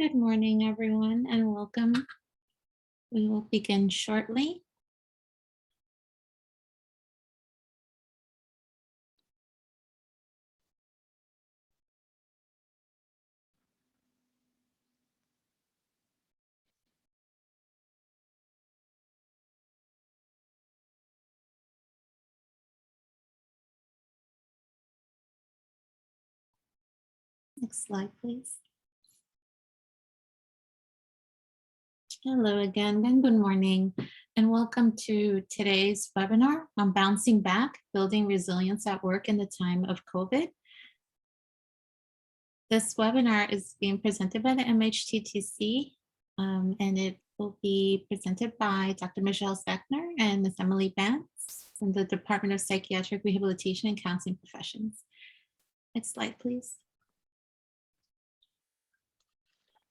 Good morning, everyone, and welcome. We will begin shortly. Next slide, please. Hello again, and good morning, and welcome to today's webinar on Bouncing Back, Building Resilience at Work in the Time of COVID. This webinar is being presented by the MHTTC, and it will be presented by Dr. Michelle Zechner and Ms. Emily Bantz from the Department of Psychiatric Rehabilitation and Counseling Professions. Next slide, please.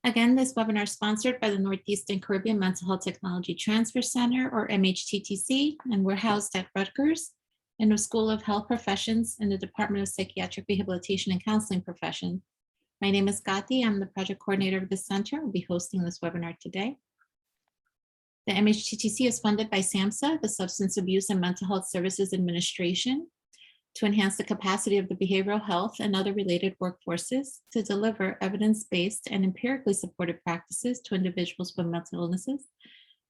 Again, this webinar is sponsored by the Northeast and Caribbean Mental Health Technology Transfer Center, or MHTTC, and we're housed at Rutgers in the School of Health Professions in the Department of Psychiatric Rehabilitation and Counseling Profession. My name is Gati. I'm the project coordinator of the center. I'll be hosting this webinar today. The MHTTC is funded by SAMHSA, the Substance Abuse and Mental Health Services Administration, to enhance the capacity of the behavioral health and other related workforces to deliver evidence-based and empirically supported practices to individuals with mental illnesses.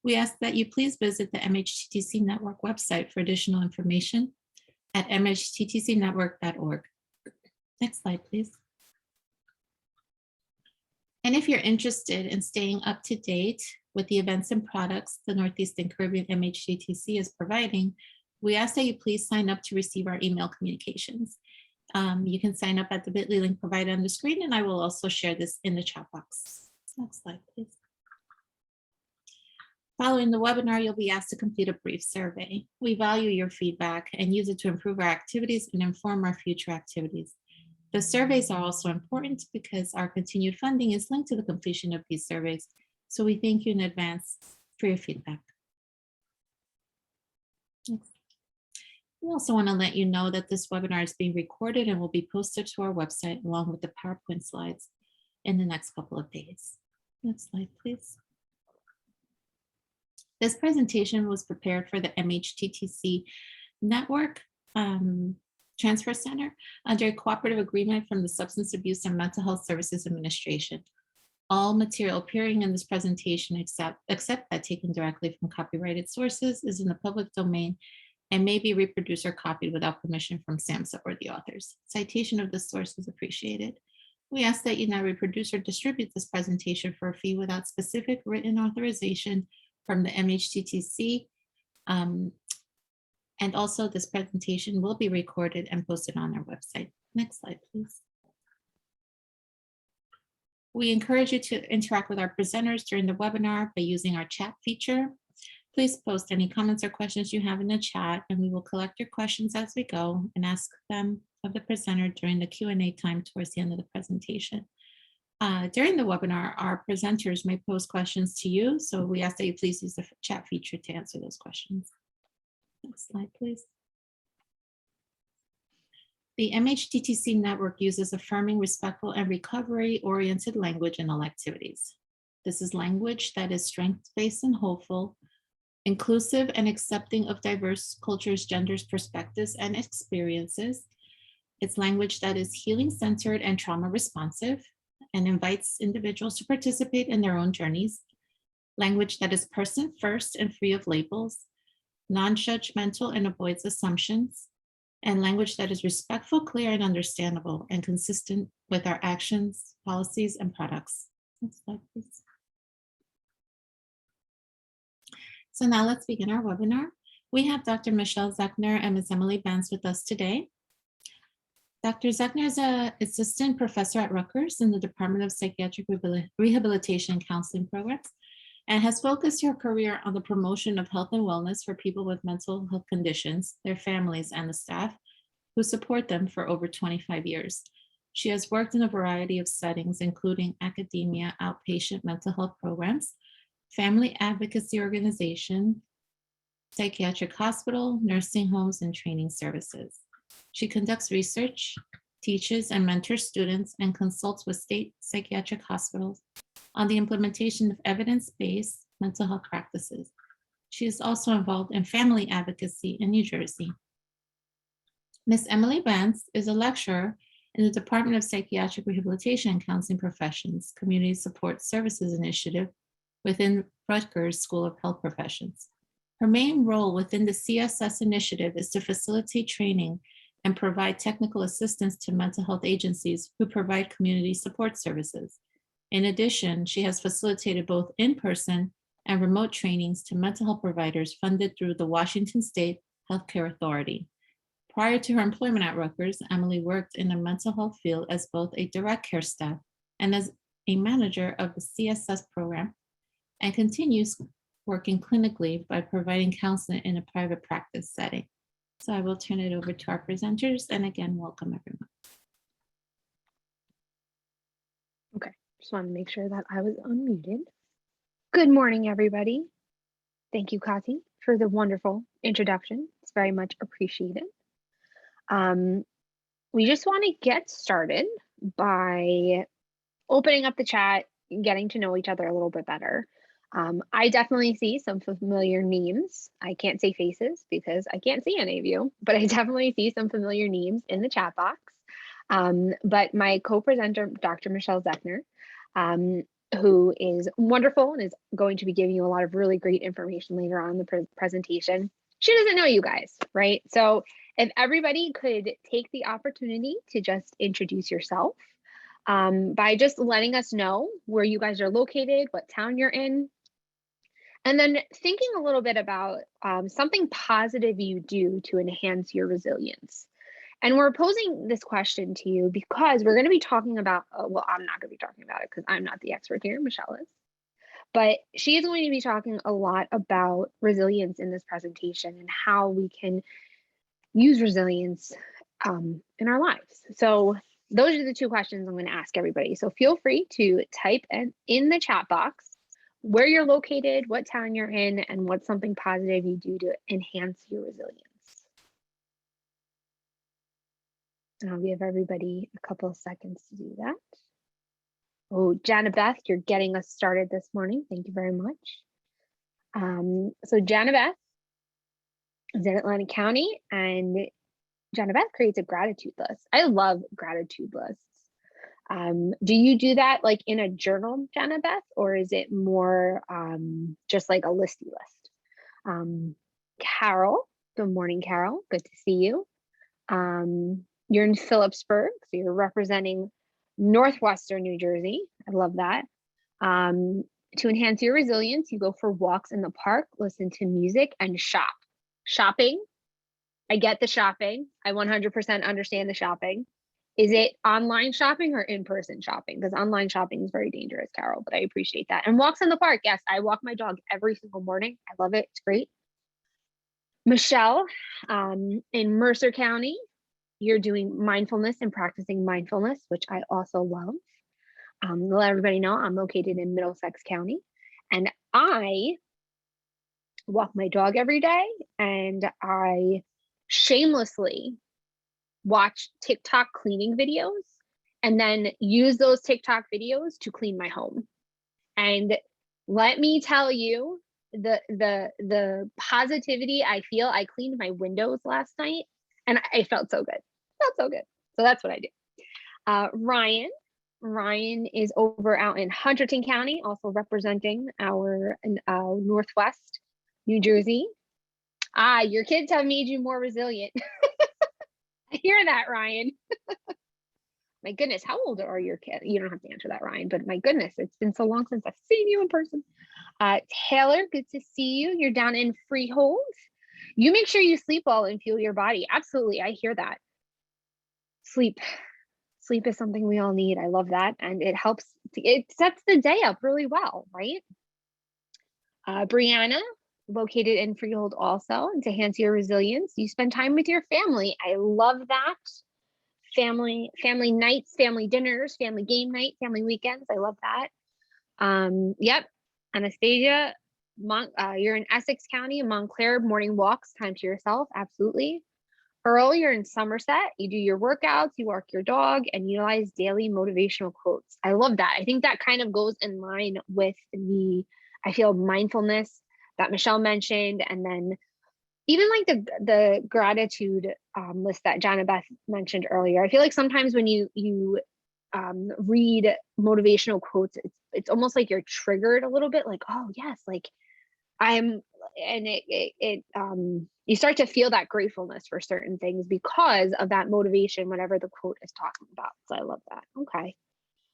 We ask that you please visit the MHTTC Network website for additional information at mhttcnetwork.org. Next slide, please. And if you're interested in staying up to date with the events and products the Northeast and Caribbean MHTTC is providing, we ask that you please sign up to receive our email communications. You can sign up at the bit.ly link provided on the screen, and I will also share this in the chat box. Next slide, please. Following the webinar, you'll be asked to complete a brief survey. We value your feedback and use it to improve our activities and inform our future activities. The surveys are also important because our continued funding is linked to the completion of these surveys. So we thank you in advance for your feedback. Next. We also want to let you know that this webinar is being recorded and will be posted to our website along with the PowerPoint slides in the next couple of days. Next slide, please. This presentation was prepared for the MHTTC Network Transfer Center under a cooperative agreement from the Substance Abuse and Mental Health Services Administration. All material appearing in this presentation, except that taken directly from copyrighted sources, is in the public domain and may be reproduced or copied without permission from SAMHSA or the authors. Citation of the source is appreciated. We ask that you not reproduce or distribute this presentation for a fee without specific written authorization from the MHTTC. And also this presentation will be recorded and posted on our website. Next slide, please. We encourage you to interact with our presenters during the webinar by using our chat feature. Please post any comments or questions you have in the chat, and we will collect your questions as we go and ask them of the presenter during the Q&A time towards the end of the presentation. During the webinar, our presenters may pose questions to you, so we ask that you please use the chat feature to answer those questions. Next slide, please. The MHTTC network uses affirming, respectful, and recovery-oriented language in all activities. This is language that is strength-based and hopeful, inclusive and accepting of diverse cultures, genders, perspectives, and experiences. It's language that is healing-centered and trauma-responsive and invites individuals to participate in their own journeys. Language that is person-first and free of labels, non-judgmental and avoids assumptions, and language that is respectful, clear, and understandable, and consistent with our actions, policies, and products. Next slide, please. So now let's begin our webinar. We have Dr. Michelle Zechner and Ms. Emily Bantz with us today. Dr. Zechner is an assistant professor at Rutgers in the Department of Psychiatric Rehabilitation and Counseling Programs, and has focused her career on the promotion of health and wellness for people with mental health conditions, their families, and the staff who support them for over 25 years. She has worked in a variety of settings, including academia, outpatient mental health programs, family advocacy organization, psychiatric hospital, nursing homes, and training services. She conducts research, teaches and mentors students, and consults with state psychiatric hospitals on the implementation of evidence-based mental health practices. She is also involved in family advocacy in New Jersey. Ms. Emily Vance is a lecturer in the Department of Psychiatric Rehabilitation and Counseling Professions Community Support Services Initiative within Rutgers School of Health Professions. Her main role within the CSS initiative is to facilitate training and provide technical assistance to mental health agencies who provide community support services. In addition, she has facilitated both in-person and remote trainings to mental health providers funded through the Washington State Healthcare Authority. Prior to her employment at Rutgers, Emily worked in the mental health field as both a direct care staff and as a manager of the CSS program, and continues working clinically by providing counseling in a private practice setting. So I will turn it over to our presenters, and again, welcome everyone. Okay, just wanted to make sure that I was unmuted. Good morning, everybody. Thank you, Kati, for the wonderful introduction. It's very much appreciated. We just want to get started by opening up the chat and getting to know each other a little bit better. I definitely see some familiar names. I can't say faces because I can't see any of you, but I definitely see some familiar names in the chat box. But my co-presenter, Dr. Michelle Zechner, who is wonderful and is going to be giving you a lot of really great information later on in the presentation, she doesn't know you guys, right? So if everybody could take the opportunity to just introduce yourself by just letting us know where you guys are located, what town you're in, and then thinking a little bit about something positive you do to enhance your resilience. And we're posing this question to you because we're going to be talking about, well, I'm not going to be talking about it because I'm not the expert here, Michelle is. But she is going to be talking a lot about resilience in this presentation and how we can use resilience in our lives. So those are the two questions I'm going to ask everybody. So feel free to type in the chat box where you're located, what town you're in, and what's something positive you do to enhance your resilience. And I'll give everybody a couple of seconds to do that. Oh, Jana Beth, you're getting us started this morning. Thank you very much. So Jana Beth is in Atlantic County, and Jana Beth creates a gratitude list. I love gratitude lists. Do you do that like in a journal, Jana Beth, or is it more just like a listy list? Carol, good morning, Carol. Good to see you. You're in Phillipsburg, so you're representing Northwestern New Jersey. I love that. To enhance your resilience, you go for walks in the park, listen to music, and shop. Shopping, I get the shopping. I 100% understand the shopping. Is it online shopping or in-person shopping? Because online shopping is very dangerous, Carol, but I appreciate that. And walks in the park, yes, I walk my dog every single morning. I love it, it's great. Michelle, in Mercer County, you're doing mindfulness and practicing mindfulness, which I also love. Let everybody know I'm located in Middlesex County, and I walk my dog every day, and I shamelessly watch TikTok cleaning videos and then use those TikTok videos to clean my home. And let me tell you, the positivity I feel. I cleaned my windows last night and I felt so good. Felt so good. So that's what I do. Ryan is over out in Hunterdon County, also representing our Northwest New Jersey. Your kids have made you more resilient. I hear that, Ryan. My goodness, how old are your kids? You don't have to answer that, Ryan, but my goodness, it's been so long since I've seen you in person. Taylor, good to see you. You're down in Freehold. You make sure you sleep well and fuel your body. Absolutely, I hear that. Sleep is something we all need. I love that. And it helps, it sets the day up really well, right? Brianna, located in Freehold also, and to enhance your resilience, you spend time with your family. I love that. Family nights, family dinners, family game night, family weekends. I love that. Yep. Anastasia, you're in Essex County, Montclair, morning walks, time to yourself. Absolutely. Earlier in Somerset, you do your workouts, you walk your dog, and utilize daily motivational quotes. I love that. I think that kind of goes in line with I feel, mindfulness that Michelle mentioned, and then even like the gratitude list that Jana Beth mentioned earlier. I feel like sometimes when you read motivational quotes, it's almost like you're triggered a little bit, like, oh yes, like I'm, and you start to feel that gratefulness for certain things because of that motivation, whatever the quote is talking about. So I love that. Okay.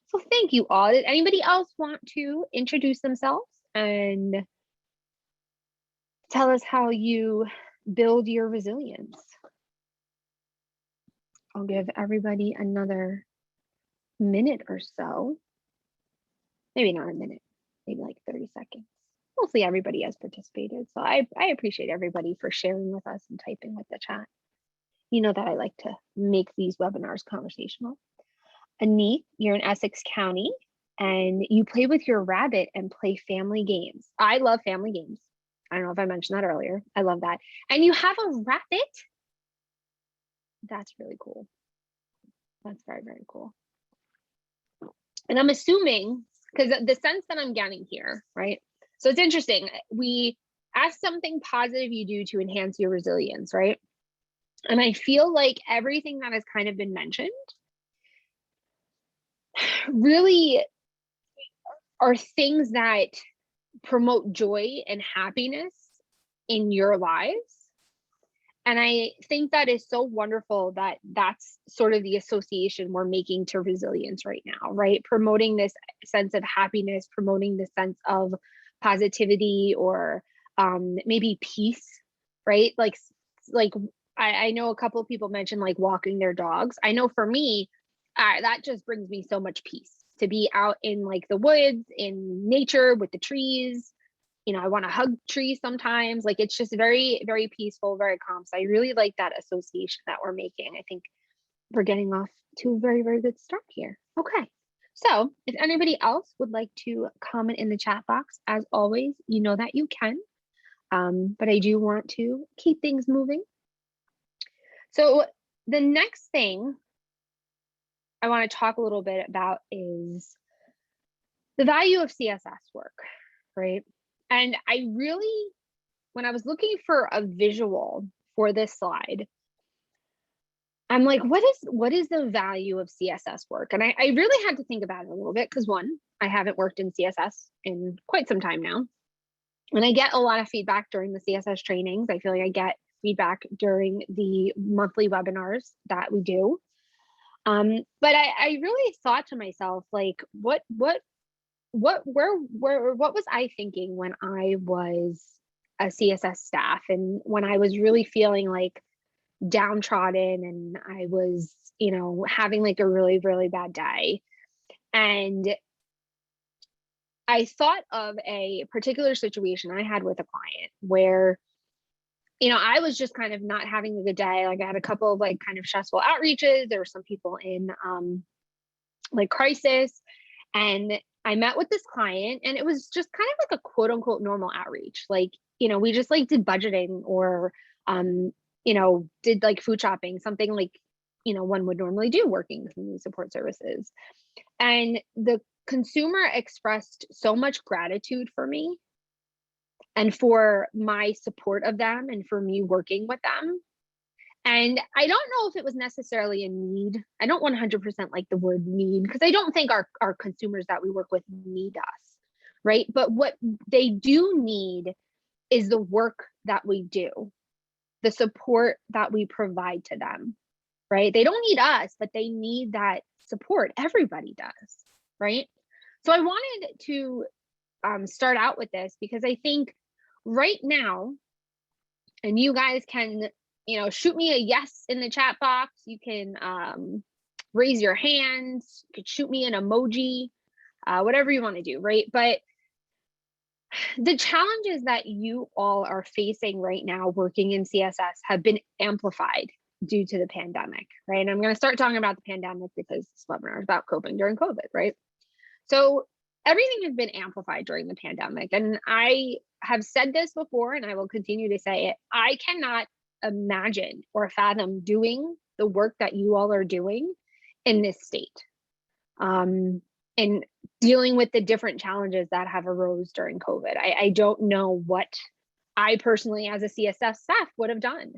So thank you all. Did anybody else want to introduce themselves and tell us how you build your resilience? I'll give everybody another minute or so. Maybe not a minute, maybe like 30 seconds. Mostly everybody has participated. So I appreciate everybody for sharing with us and typing with the chat. You know that I like to make these webinars conversational. Anit, you're in Essex County and you play with your rabbit and play family games. I love family games. I don't know if I mentioned that earlier. I love that. And you have a rabbit? That's really cool. That's very, very cool. And I'm assuming, because the sense that I'm getting here, right? So it's interesting. We ask something positive you do to enhance your resilience, right? And I feel like everything that has kind of been mentioned really are things that promote joy and happiness in your lives. And I think that is so wonderful that that's sort of the association we're making to resilience right now, right? Promoting this sense of happiness, promoting this sense of positivity, or maybe peace, right? Like I know a couple of people mentioned like walking their dogs. I know for me, that just brings me so much peace to be out in like the woods, in nature with the trees. You know, I want to hug trees sometimes. Like it's just very, very peaceful, very calm. So I really like that association that we're making. I think we're getting off to a very, very good start here. Okay. So if anybody else would like to comment in the chat box, as always, you know that you can. But I do want to keep things moving. So the next thing I want to talk a little bit about is the value of CSS work, right? And I really, when I was looking for a visual for this slide, I'm like, what is the value of CSS work? And I really had to think about it a little bit because one, I haven't worked in CSS in quite some time now. And I get a lot of feedback during the CSS trainings. I feel like I get feedback during the monthly webinars that we do. But I really thought to myself, like, what was I thinking when I was a CSS staff and when I was really feeling like downtrodden and I was, you know, having like a really, really bad day. And I thought of a particular situation I had with a client where, you know, I was just kind of not having a good day. Like I had a couple of like kind of stressful outreaches. There were some people in like crisis, and I met with this client and it was just kind of like a quote unquote normal outreach. Like, you know, we just like did budgeting or, you know, did like food shopping, something like, you know, one would normally do working with community support services. And the consumer expressed so much gratitude for me and for my support of them and for me working with them. And I don't know if it was necessarily a need. I don't 100% like the word need because I don't think our consumers that we work with need us, right? But what they do need is the work that we do, the support that we provide to them, right? They don't need us, but they need that support. Everybody does, right? So I wanted to start out with this because I think right now, and you guys can, you know, shoot me a yes in the chat box. You can raise your hands. You could shoot me an emoji, whatever you want to do, right? But the challenges that you all are facing right now working in CSS have been amplified due to the pandemic, right? And I'm going to start talking about the pandemic because this webinar is about coping during COVID, right? So everything has been amplified during the pandemic. And I have said this before, and I will continue to say it. I cannot imagine or fathom doing the work that you all are doing in this state. And dealing with the different challenges that have arose during COVID. I don't know what I personally, as a CSS staff, would have done.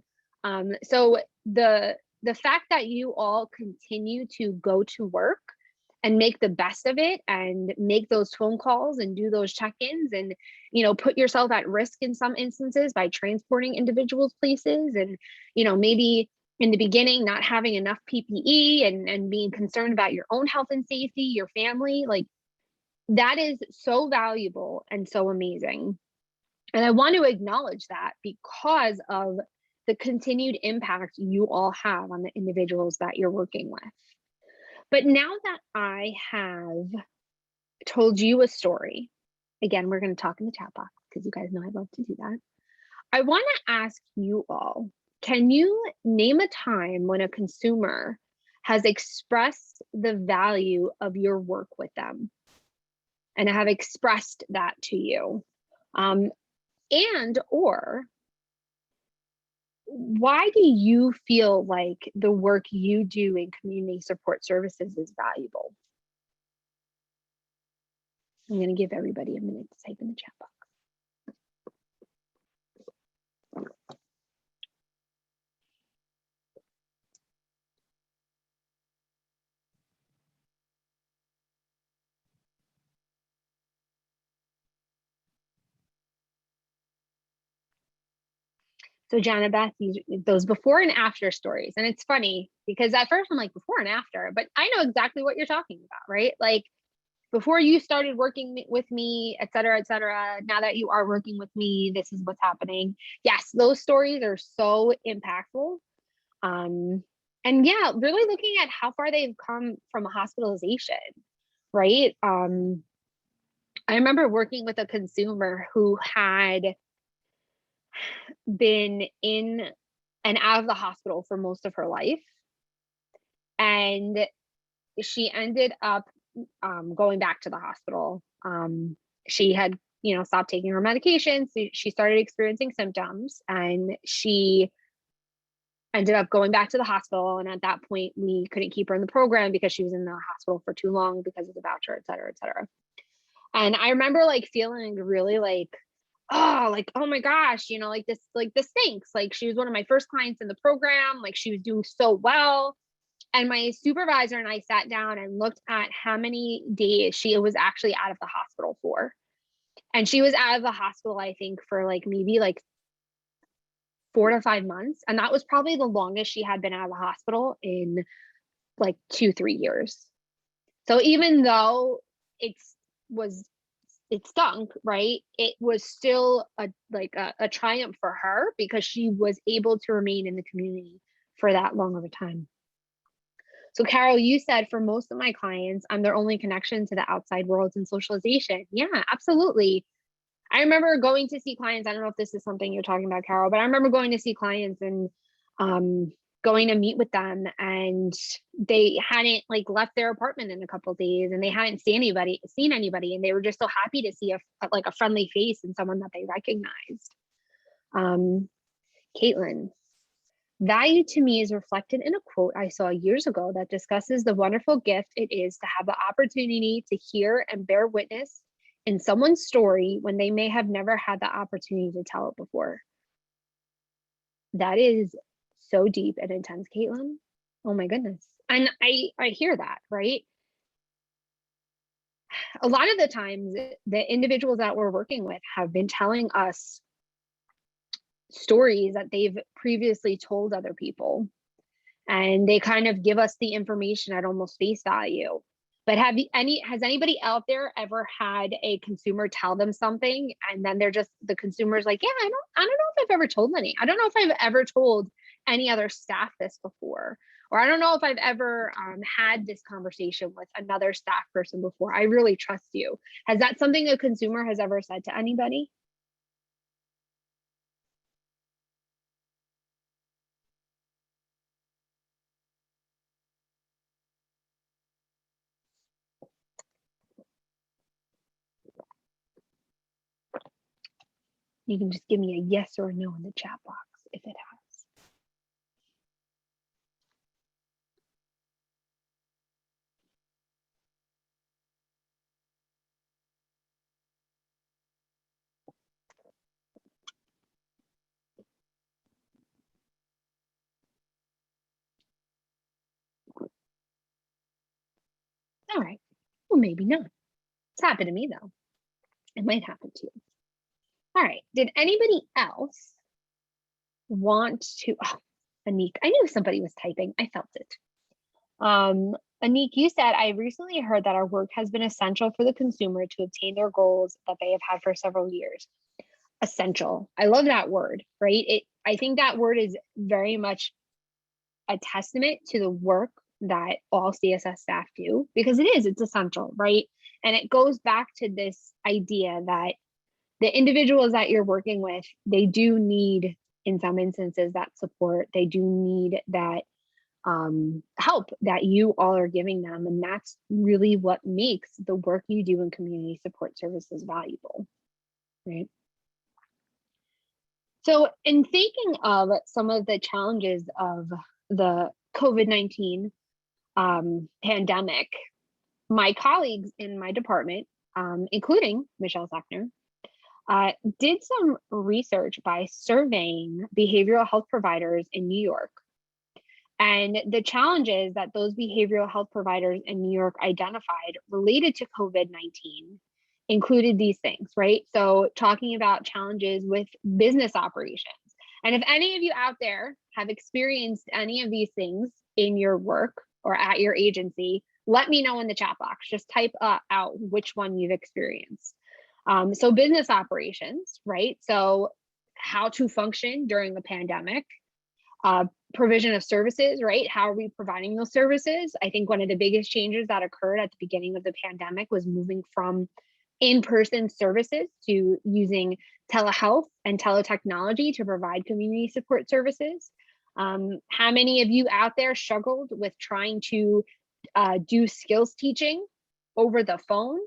So the fact that you all continue to go to work and make the best of it and make those phone calls and do those check-ins and, you know, put yourself at risk in some instances by transporting individuals places and, you know, maybe in the beginning not having enough PPE and being concerned about your own health and safety, your family, like that is so valuable and so amazing. And I want to acknowledge that because of the continued impact you all have on the individuals that you're working with. But now that I have told you a story, again, we're going to talk in the chat box because you guys know I love to do that. I want to ask you all, can you name a time when a consumer has expressed the value of your work with them and have expressed that to you? And or why do you feel like the work you do in community support services is valuable? I'm going to give everybody a minute to type in the chat box. So Jana Beth, those before and after stories. And it's funny because at first I'm like before and after, but I know exactly what you're talking about, right? Like before you started working with me, et cetera, now that you are working with me, this is what's happening. Yes, those stories are so impactful. And yeah, really looking at how far they've come from a hospitalization, right? I remember working with a consumer who had been in and out of the hospital for most of her life. And she ended up going back to the hospital. She had, you know, stopped taking her medication. So she started experiencing symptoms and she ended up going back to the hospital. And at that point, we couldn't keep her in the program because she was in the hospital for too long because of the voucher, et cetera, et cetera. And I remember like feeling really like, oh my gosh, you know, like this stinks. Like she was one of my first clients in the program. Like she was doing so well. And my supervisor and I sat down and looked at how many days she was actually out of the hospital for. And she was out of the hospital, I think, for like maybe like 4 to 5 months. And that was probably the longest she had been out of the hospital in like 2-3 years. So even though it stunk, right? It was still a triumph for her because she was able to remain in the community for that long of a time. So Carol, you said for most of my clients, I'm their only connection to the outside world and socialization. Yeah, absolutely. I remember going to see clients. I don't know if this is something you're talking about, Carol, but I remember going to see clients and going to meet with them, and they hadn't like left their apartment in a couple of days, and they hadn't seen anybody, and they were just so happy to see a friendly face and someone that they recognized. Caitlin, value to me is reflected in a quote I saw years ago that discusses the wonderful gift it is to have the opportunity to hear and bear witness in someone's story when they may have never had the opportunity to tell it before. That is so deep and intense, Caitlin. Oh my goodness. And I hear that, right? A lot of the times the individuals that we're working with have been telling us stories that they've previously told other people, and they kind of give us the information at almost face value. But has anybody out there ever had a consumer tell them something and then the consumer's like, yeah, I don't know if I've ever told any. I don't know if I've ever told any other staff this before, or I don't know if I've ever had this conversation with another staff person before. I really trust you. Has that something a consumer has ever said to anybody? You can just give me a yes or a no in the chat box if it has. Well, maybe not. It's happened to me though. It might happen to you. All right. Did anybody else want to? Oh, Anik, I knew somebody was typing. I felt it. Anik, you said, I recently heard that our work has been essential for the consumer to obtain their goals that they have had for several years. Essential. I love that word, right? I think that word is very much a testament to the work that all CSS staff do, because it's essential, right? And it goes back to this idea that the individuals that you're working with, they do need, in some instances, that support. They do need that help that you all are giving them. And that's really what makes the work you do in community support services valuable, right? So in thinking of some of the challenges of the COVID-19 pandemic, my colleagues in my department, including Michelle Sackner, did some research by surveying behavioral health providers in New York. And the challenges that those behavioral health providers in New York identified related to COVID-19 included these things, right? So talking about challenges with business operations. And if any of you out there have experienced any of these things in your work or at your agency, let me know in the chat box. Just type out which one you've experienced. So business operations, right? So how to function during the pandemic, provision of services, right? How are we providing those services? I think one of the biggest changes that occurred at the beginning of the pandemic was moving from in-person services to using telehealth and teletechnology to provide community support services. How many of you out there struggled with trying to do skills teaching over the phone?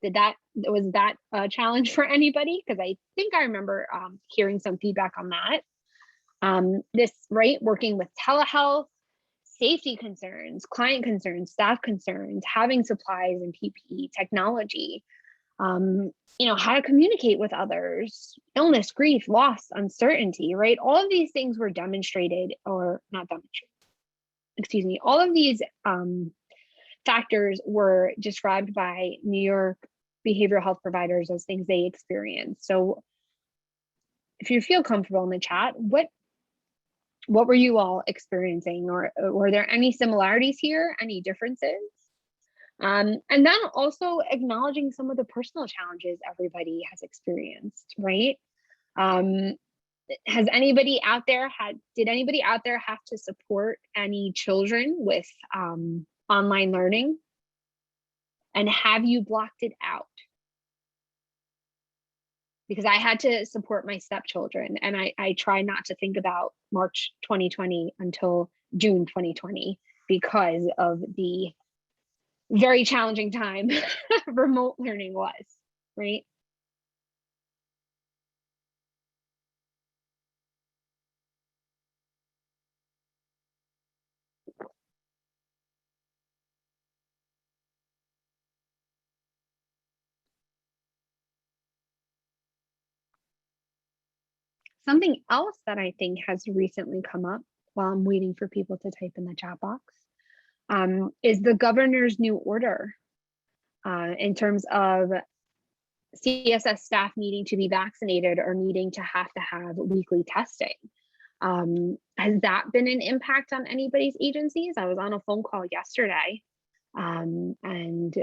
Was that a challenge for anybody? Because I think I remember hearing some feedback on that. This, right, working with telehealth, safety concerns, client concerns, staff concerns, having supplies and PPE, technology, how to communicate with others, illness, grief, loss, uncertainty, right? All of these things were demonstrated, or not demonstrated, excuse me, all of these factors were described by New York behavioral health providers as things they experienced. So if you feel comfortable in the chat, what were you all experiencing, or were there any similarities here, any differences? And then also acknowledging some of the personal challenges everybody has experienced, right? Did anybody out there have to support any children with online learning? And have you blocked it out? Because I had to support my stepchildren, and I try not to think about March 2020 until June 2020 because of the very challenging time remote learning was, right? Something else that I think has recently come up while I'm waiting for people to type in the chat box is the governor's new order in terms of CSS staff needing to be vaccinated or needing to have weekly testing. Has that been an impact on anybody's agencies? I was on a phone call yesterday and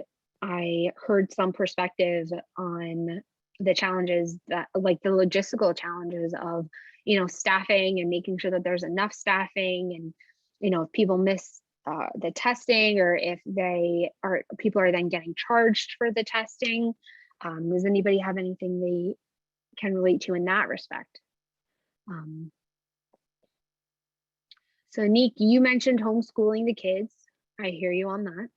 I heard some perspective on the challenges that, like the logistical challenges of, staffing and making sure that there's enough staffing, and, if people miss the testing, or if people are then getting charged for the testing. Does anybody have anything they can relate to in that respect? So Nick, you mentioned homeschooling the kids. I hear you on that.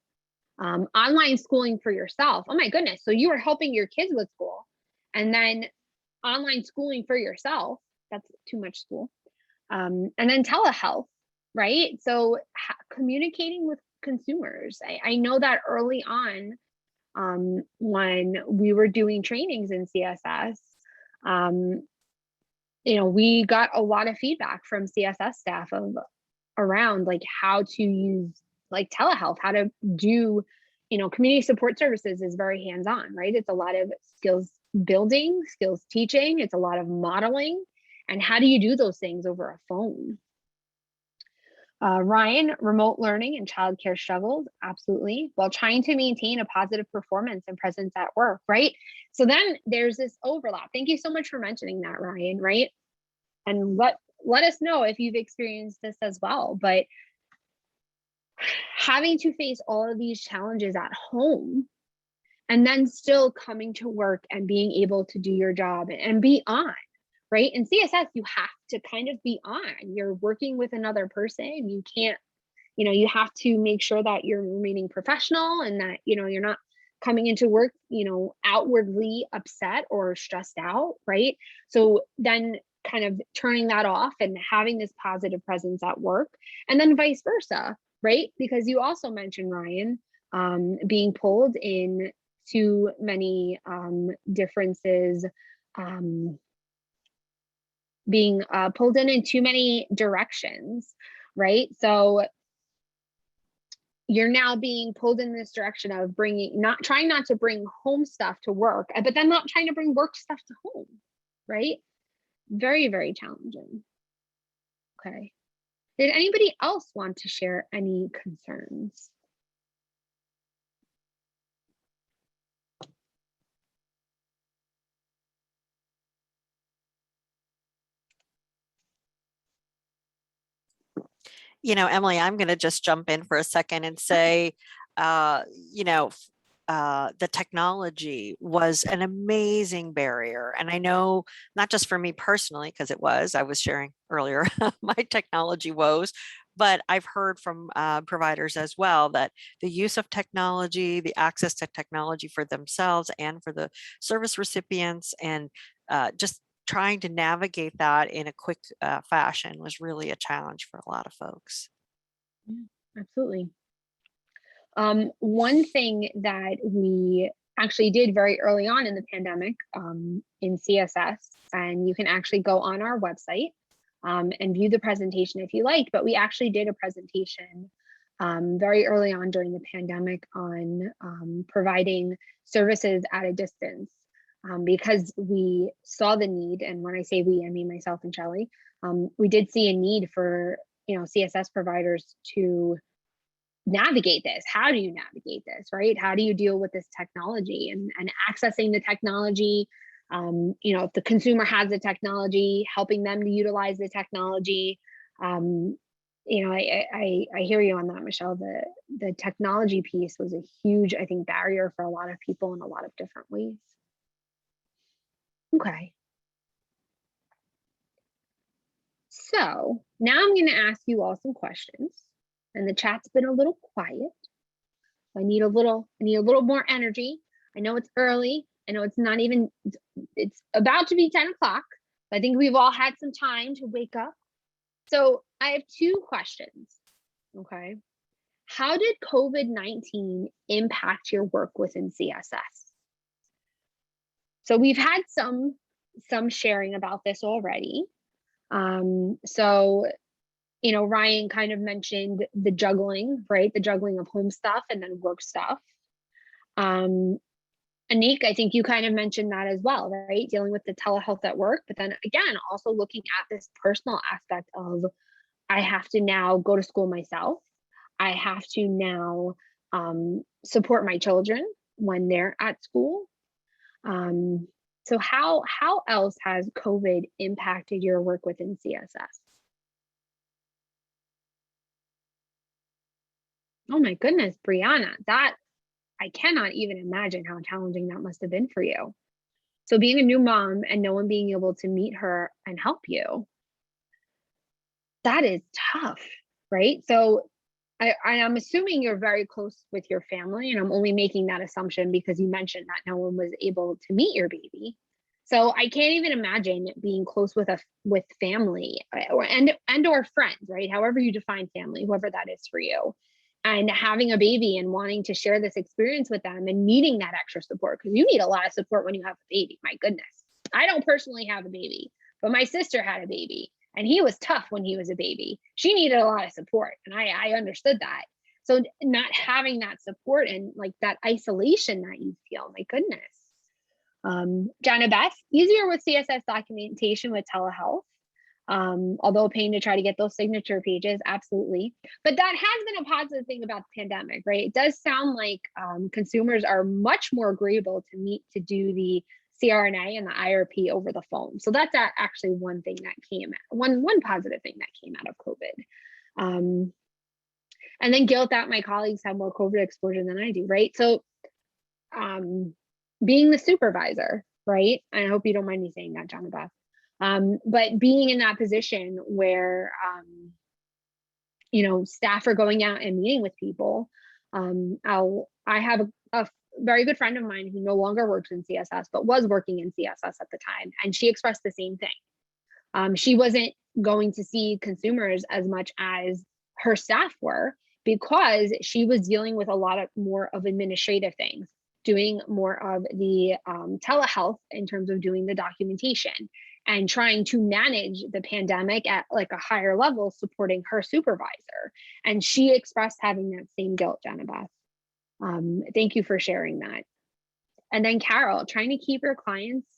Online schooling for yourself. Oh my goodness. So you are helping your kids with school, and then online schooling for yourself. That's too much school. And then telehealth, right? So communicating with consumers. I know that early on, when we were doing trainings in CSS, we got a lot of feedback from CSS staff around like how to use like telehealth, how to do community support services is very hands-on, right? It's a lot of skills building, skills teaching. It's a lot of modeling. And how do you do those things over a phone? Ryan, remote learning and childcare struggles, absolutely, while trying to maintain a positive performance and presence at work, right? So then there's this overlap. Thank you so much for mentioning that, Ryan, right? And let us know if you've experienced this as well. But having to face all of these challenges at home and then still coming to work and being able to do your job and be on, right? In CSS, you have to kind of be on. You're working with another person. You can't, you have to make sure that you're remaining professional and that, you're not coming into work, outwardly upset or stressed out, right? So then kind of turning that off and having this positive presence at work, and then vice versa, right? Because you also mentioned, Ryan, being pulled in too many differences, being pulled in too many directions, right? So you're now being pulled in this direction of trying not to bring home stuff to work, but then not trying to bring work stuff to home, right? Very, very challenging. Okay. Did anybody else want to share any concerns? Emily, I'm going to just jump in for a second and say, the technology was an amazing barrier. And I know not just for me personally, because I was sharing earlier my technology woes, but I've heard from providers as well that the use of technology, the access to technology for themselves and for the service recipients, and just trying to navigate that in a quick fashion was really a challenge for a lot of folks. Yeah, absolutely. One thing that we actually did very early on in the pandemic in CSS, and you can actually go on our website and view the presentation if you like, but we actually did a presentation very early on during the pandemic on providing services at a distance. Because we saw the need, and when I say we, I mean myself and Shelley, we did see a need for CSS providers to navigate this. How do you navigate this, right? How do you deal with this technology and accessing the technology? If the consumer has the technology, helping them to utilize the technology. I hear you on that, Michelle. The technology piece was a huge, I think, barrier for a lot of people in a lot of different ways. Okay. So now I'm going to ask you all some questions, and the chat's been a little quiet. I need a little more energy. I know it's early. I know it's about to be 10 o'clock. I think we've all had some time to wake up. So I have two questions. Okay. How did COVID-19 impact your work within CSS? So we've had some sharing about this already. Ryan kind of mentioned the juggling, right? The juggling of home stuff and then work stuff. Anik, I think you kind of mentioned that as well, right? Dealing with the telehealth at work, but then again, also looking at this personal aspect of, I have to now go to school myself. I have to now support my children when they're at school. So how else has COVID impacted your work within CSS? Oh my goodness, Brianna, that I cannot even imagine how challenging that must have been for you. So being a new mom and no one being able to meet her and help you, that is tough, right? So I am assuming you're very close with your family, and I'm only making that assumption because you mentioned that no one was able to meet your baby. So I can't even imagine being close with family or friends, right? However you define family, whoever that is for you, and having a baby and wanting to share this experience with them and needing that extra support, because you need a lot of support when you have a baby. My goodness, I don't personally have a baby, but my sister had a baby. And he was tough when he was a baby. She needed a lot of support, and I understood that. So not having that support and like that isolation that you feel, my goodness. Jana Beth, easier with CSS documentation with telehealth. Although a pain to try to get those signature pages, absolutely. But that has been a positive thing about the pandemic, right? It does sound like consumers are much more agreeable to meet to do the CRNA and the IRP over the phone. So that's actually one thing that one positive thing that came out of COVID. And then guilt that my colleagues have more COVID exposure than I do, right? So being the supervisor, right? I hope you don't mind me saying that, Jana Beth. But being in that position where, staff are going out and meeting with people, I have a very good friend of mine who no longer works in CSS, but was working in CSS at the time. And she expressed the same thing. She wasn't going to see consumers as much as her staff were because she was dealing with a lot more of administrative things, doing more of the telehealth in terms of doing the documentation and trying to manage the pandemic at like a higher level, supporting her supervisor. And she expressed having that same guilt, Jana Beth. Thank you for sharing that. And then Carol, trying to keep your clients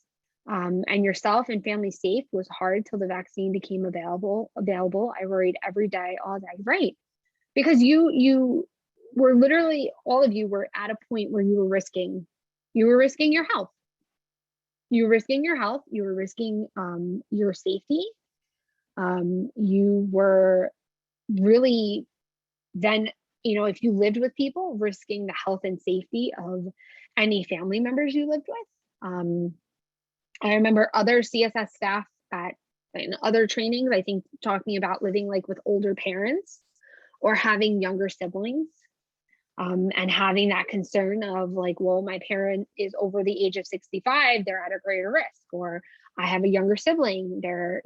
and yourself and family safe was hard till the vaccine became available. I worried every day, all day, right? Because you were literally, all of you were at a point where you were risking your health. You were risking your health, you were risking your safety. You were really then, if you lived with people, risking the health and safety of any family members you lived with. I remember other CSS staff in other trainings, I think talking about living like with older parents or having younger siblings. And having that concern of like, well, my parent is over the age of 65, they're at a greater risk, or I have a younger sibling, they're,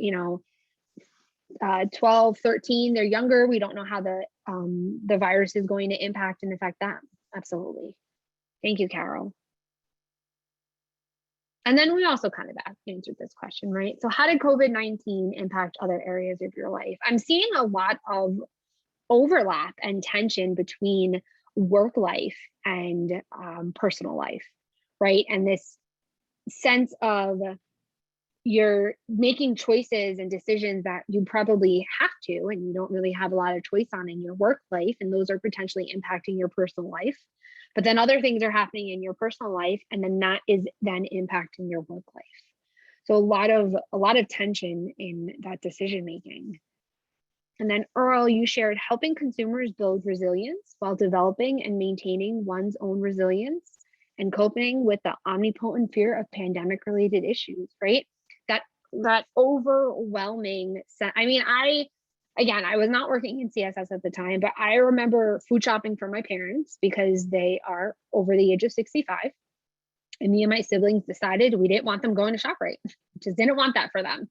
12, 13, they're younger. We don't know how the virus is going to impact and affect them. Absolutely. Thank you, Carol. And then we also kind of answered this question, right? So how did COVID-19 impact other areas of your life? I'm seeing a lot of overlap and tension between work life and personal life, right? And this sense of you're making choices and decisions that you probably have to, and you don't really have a lot of choice on in your work life, and those are potentially impacting your personal life. But then other things are happening in your personal life, and then that is then impacting your work life. So a lot of tension in that decision making. And then Earl, you shared helping consumers build resilience while developing and maintaining one's own resilience and coping with the omnipotent fear of pandemic related issues, right? That overwhelming sense. I mean, I was not working in CSS at the time, but I remember food shopping for my parents because they are over the age of 65. And me and my siblings decided we didn't want them going to ShopRite. Just didn't want that for them.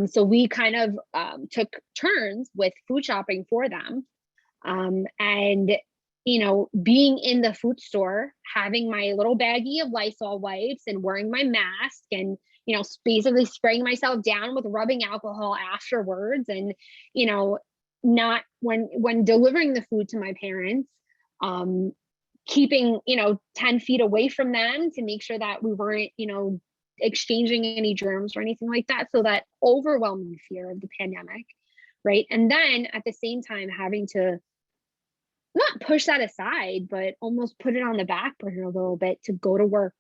So we kind of took turns with food shopping for them. And, being in the food store, having my little baggie of Lysol wipes and wearing my mask and, basically spraying myself down with rubbing alcohol afterwards. And, not when delivering the food to my parents, keeping, 10 feet away from them to make sure that we weren't, exchanging any germs or anything like that. So that overwhelming fear of the pandemic, right? And then at the same time, having to not push that aside, but almost put it on the back burner a little bit to go to work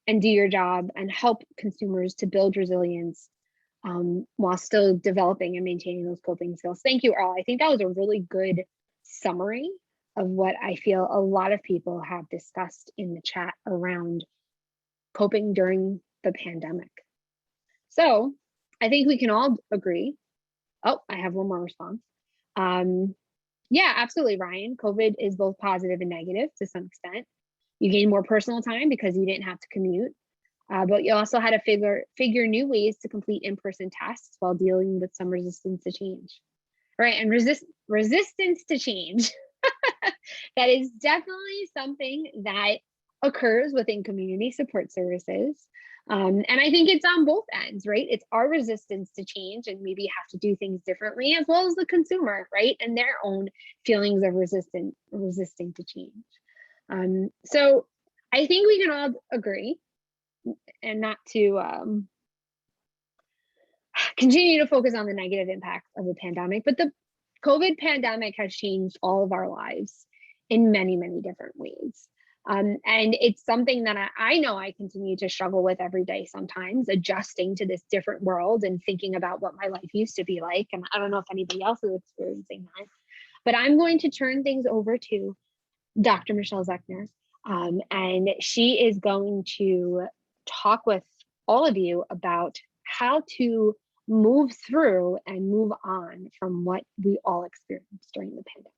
and do your job and help consumers to build resilience while still developing and maintaining those coping skills. Thank you, Earl. I think that was a really good summary of what I feel a lot of people have discussed in the chat around coping during the pandemic. So I think we can all agree. Oh, I have one more response. Yeah, absolutely, Ryan. COVID is both positive and negative to some extent. You gain more personal time because you didn't have to commute, but you also had to figure new ways to complete in-person tasks while dealing with some resistance to change. Right, and resistance to change. That is definitely something that occurs within community support services. And I think it's on both ends, right? It's our resistance to change and maybe have to do things differently, as well as the consumer, right? And their own feelings of resisting to change. So I think we can all agree, and not to continue to focus on the negative impacts of the pandemic, but the COVID pandemic has changed all of our lives in many, many different ways. And it's something that I know I continue to struggle with every day sometimes, adjusting to this different world and thinking about what my life used to be like. And I don't know if anybody else is experiencing that, but I'm going to turn things over to Dr. Michelle Zechner. And she is going to talk with all of you about how to move through and move on from what we all experienced during the pandemic.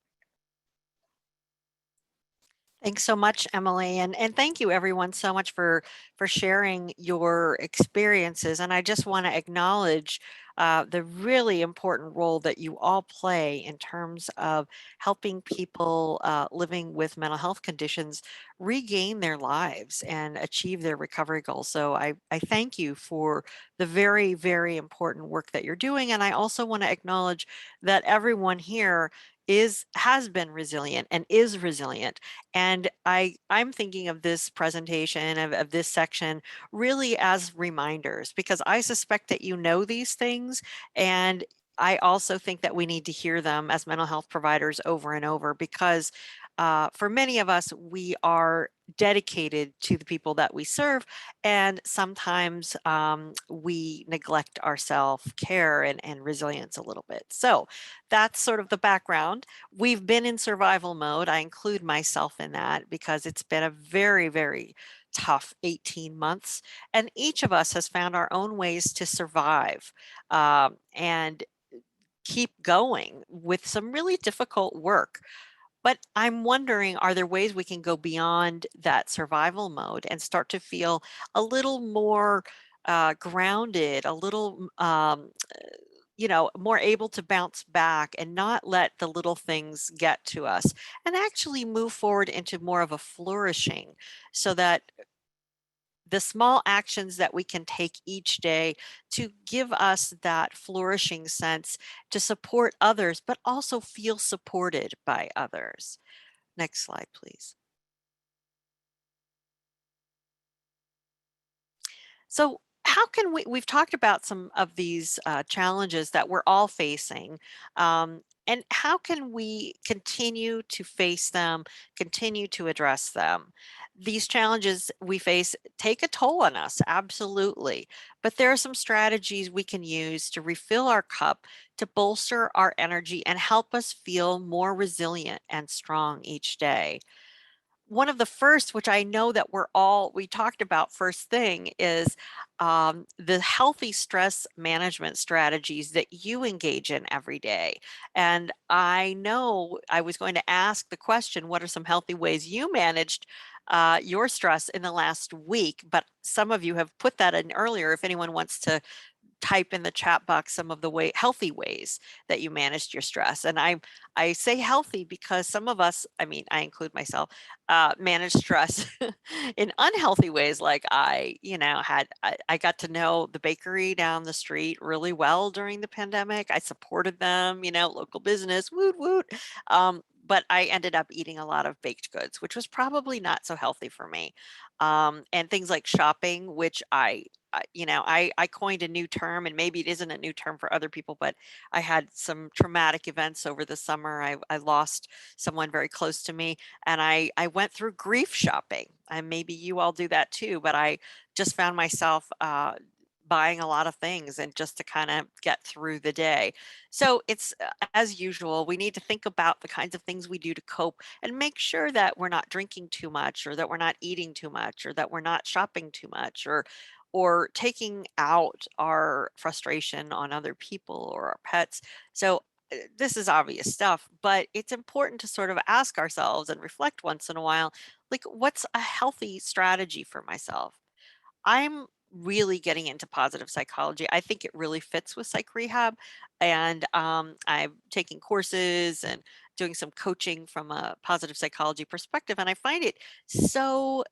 Thanks so much, Emily, and thank you everyone so much for sharing your experiences. And I just want to acknowledge the really important role that you all play in terms of helping people living with mental health conditions regain their lives and achieve their recovery goals. So I thank you for the very, very important work that you're doing. And I also want to acknowledge that everyone here has been resilient and is resilient. And I'm thinking of this presentation, of this section, really as reminders, because I suspect that you know these things. And I also think that we need to hear them as mental health providers over and over, because for many of us, we are dedicated to the people that we serve. And sometimes we neglect our self-care and resilience a little bit. So that's sort of the background. We've been in survival mode. I include myself in that because it's been a very, very tough 18 months. And each of us has found our own ways to survive and keep going with some really difficult work. But I'm wondering, are there ways we can go beyond that survival mode and start to feel a little more grounded, a little more able to bounce back and not let the little things get to us, and actually move forward into more of a flourishing, so that the small actions that we can take each day to give us that flourishing sense to support others, but also feel supported by others. Next slide, please. So how can we've talked about some of these challenges that we're all facing, and how can we continue to face them, continue to address them? These challenges we face take a toll on us, absolutely, but there are some strategies we can use to refill our cup, to bolster our energy and help us feel more resilient and strong each day. One of the first, which I know that we talked about first thing, is the healthy stress management strategies that you engage in every day. And I know I was going to ask the question, what are some healthy ways you managed your stress in the last week? But some of you have put that in earlier. If anyone wants to type in the chat box some of the healthy ways that you managed your stress. And I say healthy because some of us, I mean, I include myself, manage stress in unhealthy ways. Like I got to know the bakery down the street really well during the pandemic. I supported them, local business, woot woot. But I ended up eating a lot of baked goods, which was probably not so healthy for me. And things like shopping, which I coined a new term, and maybe it isn't a new term for other people, but I had some traumatic events over the summer. I lost someone very close to me, and I went through grief shopping. And maybe you all do that too, but I just found myself buying a lot of things and just to kind of get through the day. So it's as usual, we need to think about the kinds of things we do to cope and make sure that we're not drinking too much, or that we're not eating too much, or that we're not shopping too much, or taking out our frustration on other people or our pets. So this is obvious stuff, but it's important to sort of ask ourselves and reflect once in a while, like, what's a healthy strategy for myself? I'm really getting into positive psychology. I think it really fits with psych rehab. And I'm taking courses and doing some coaching from a positive psychology perspective. And I find it so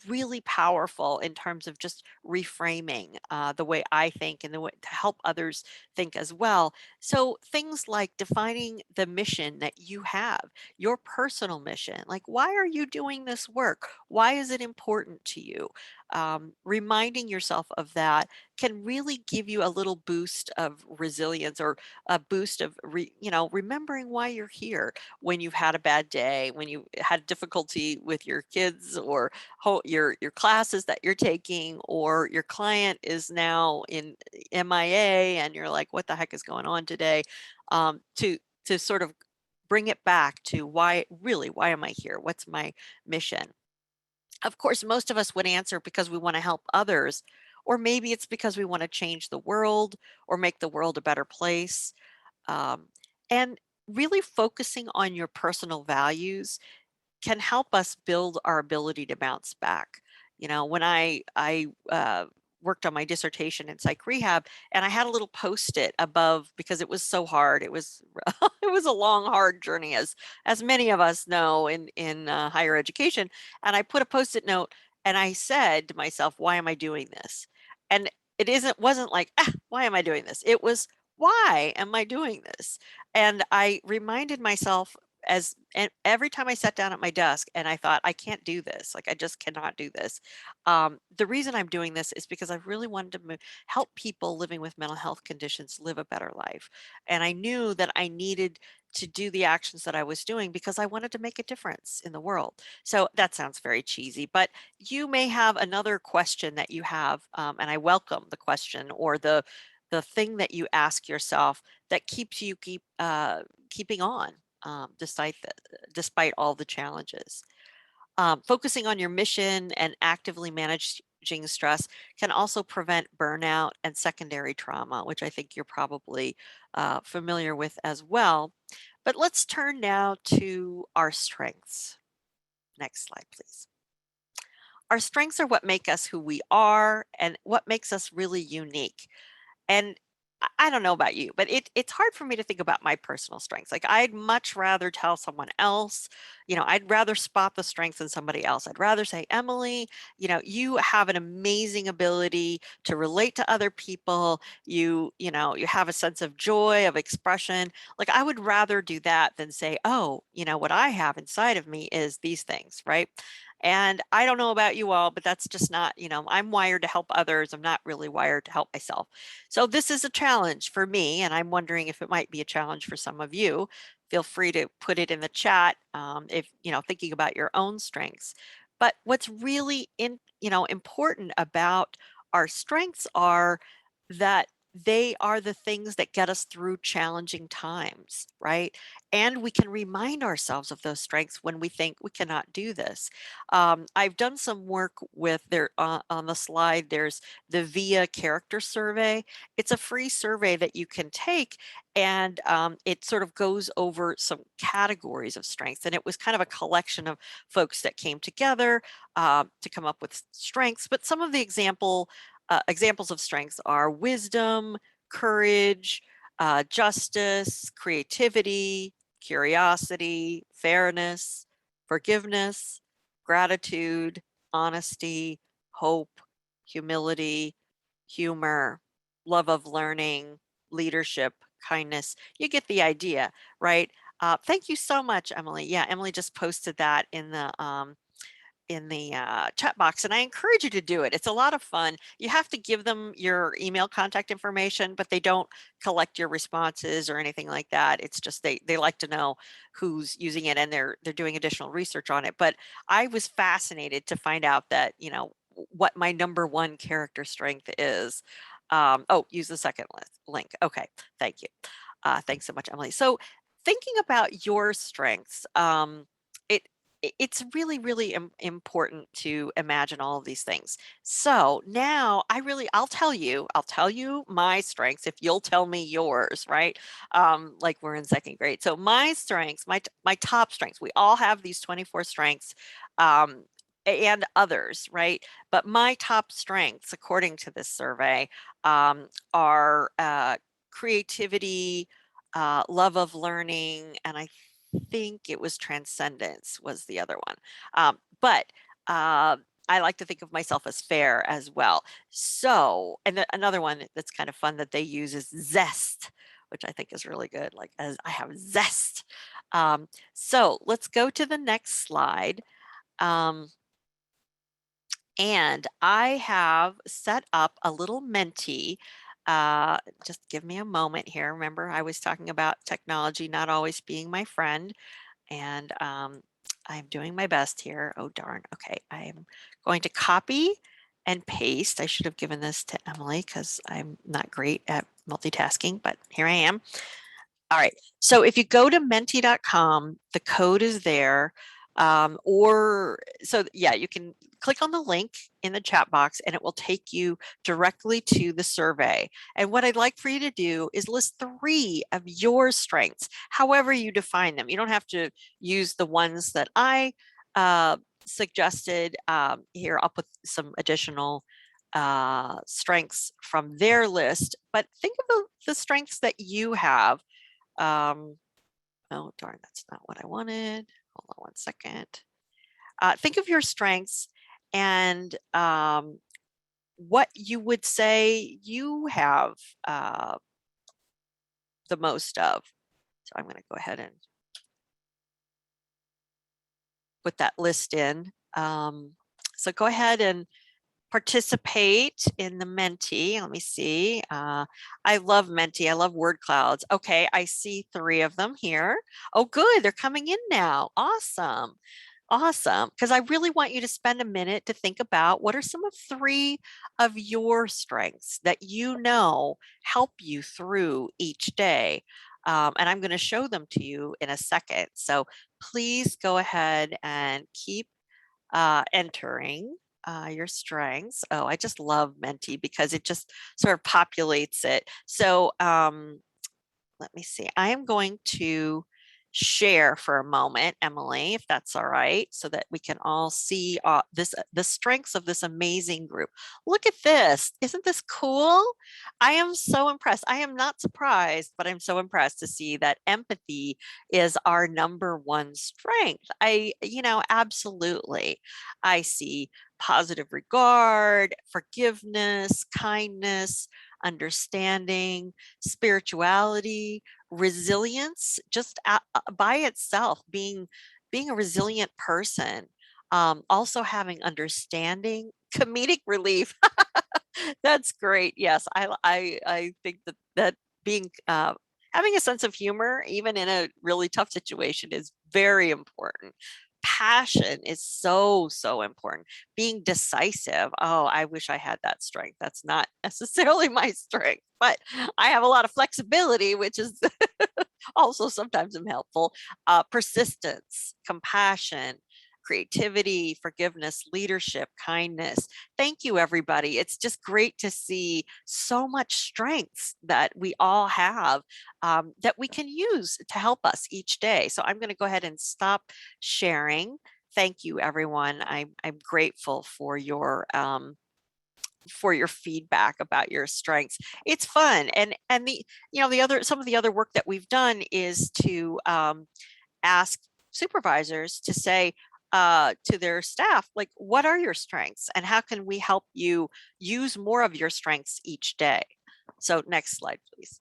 really powerful in terms of just reframing the way I think and the way to help others think as well. So things like defining the mission that you have, your personal mission, like why are you doing this work? Why is it important to you? Reminding yourself of that can really give you a little boost of resilience or a boost of remembering why you're here when you've had a bad day, when you had difficulty with your kids or your classes that you're taking, or your client is now in MIA and you're like, what the heck is going on today? To sort of bring it back to why am I here? What's my mission? Of course, most of us would answer because we want to help others, or maybe it's because we want to change the world or make the world a better place. Um, and really focusing on your personal values can help us build our ability to bounce back. When I worked on my dissertation in psych rehab, and I had a little post-it above because it was so hard. It was it was a long, hard journey, as many of us know in higher education. And I put a post-it note, and I said to myself, "Why am I doing this?" And wasn't like, why am I doing this? It was, why am I doing this? And I reminded myself and every time I sat down at my desk and I thought, I can't do this, like I just cannot do this. The reason I'm doing this is because I really wanted to help people living with mental health conditions live a better life. And I knew that I needed to do the actions that I was doing because I wanted to make a difference in the world. So that sounds very cheesy, but you may have another question that you have, and I welcome the question or the thing that you ask yourself that keeps you keeping on, despite all the challenges. Focusing on your mission and actively managing stress can also prevent burnout and secondary trauma, which I think you're probably familiar with as well. But let's turn now to our strengths. Next slide, please. Our strengths are what make us who we are and what makes us really unique. And I don't know about you, but it's hard for me to think about my personal strengths. Like I'd much rather tell someone else, I'd rather spot the strengths in somebody else. I'd rather say, Emily, you have an amazing ability to relate to other people. You have a sense of joy, of expression. Like I would rather do that than say, oh, what I have inside of me is these things, right? And I don't know about you all, but that's just not, I'm wired to help others. I'm not really wired to help myself. So this is a challenge for me, and I'm wondering if it might be a challenge for some of you. Feel free to put it in the chat if thinking about your own strengths. But what's really important about our strengths are that they are the things that get us through challenging times, right? And we can remind ourselves of those strengths when we think we cannot do this. I've done some work with there on the slide. There's the VIA character survey. It's a free survey that you can take, and it sort of goes over some categories of strengths. And it was kind of a collection of folks that came together to come up with strengths. But some of the examples of strengths are wisdom, courage, justice, creativity, curiosity, fairness, forgiveness, gratitude, honesty, hope, humility, humor, love of learning, leadership, kindness. You get the idea, right? Thank you so much, Emily. Yeah, Emily just posted that in the chat box, and I encourage you to do it. It's a lot of fun. You have to give them your email contact information, but they don't collect your responses or anything like that. It's just they like to know who's using it, and they're doing additional research on it. But I was fascinated to find out that what my number one character strength is. Oh, use the second link. Okay, thank you. Thanks so much, Emily. So thinking about your strengths, it it's really, really important to imagine all of these things. So now I'll tell you my strengths if you'll tell me yours, right? Like we're in second grade. So my strengths, my top strengths, we all have these 24 strengths, and others, right? But my top strengths, according to this survey, are creativity, love of learning, and I think it was transcendence was the other one. But I like to think of myself as fair as well. So, and another one that's kind of fun that they use is zest, which I think is really good. Like, as I have zest. So let's go to the next slide. And I have set up a little Menti. Just give me a moment here. Remember, I was talking about technology not always being my friend, and I'm doing my best here. Oh, darn. Okay, I am going to copy and paste. I should have given this to Emily because I'm not great at multitasking, but here I am. All right. So if you go to menti.com, the code is there. You can click on the link in the chat box and it will take you directly to the survey. And what I'd like for you to do is list 3 of your strengths, however you define them. You don't have to use the ones that I suggested. Here, I'll put some additional strengths from their list, but think of the strengths that you have. Oh, darn, that's not what I wanted. Hold on one second. Think of your strengths and what you would say you have the most of. So I'm going to go ahead and put that list in. So go ahead and participate in the Menti. Let me see. I love Menti. I love word clouds. Okay, I see 3 of them here. Oh, good. They're coming in now. Awesome. Awesome. Because I really want you to spend a minute to think about what are some of 3 of your strengths that you know help you through each day. And I'm going to show them to you in a second. So please go ahead and keep entering your strengths. Oh, I just love Menti because it just sort of populates it. So let me see. I am going to share for a moment, Emily, if that's all right, so that we can all see the strengths of this amazing group. Look at this. Isn't this cool? I am so impressed. I am not surprised, but I'm so impressed to see that empathy is our #1 strength. Absolutely. I see positive regard, forgiveness, kindness, understanding, spirituality, resilience, just by itself, being a resilient person, also having understanding, comedic relief. That's great. Yes, I think that being having a sense of humor, even in a really tough situation, is very important. Passion is so important. Being decisive. Oh, I wish I had that strength. That's not necessarily my strength, but I have a lot of flexibility, which is also sometimes helpful. Persistence, compassion, creativity, forgiveness, leadership, kindness. Thank you, everybody. It's just great to see so much strengths that we all have that we can use to help us each day. So I'm going to go ahead and stop sharing. Thank you, everyone. I'm grateful for your feedback about your strengths. It's fun, and some of the other work that we've done is to ask supervisors to say to their staff, like, what are your strengths and how can we help you use more of your strengths each day? So next slide, please.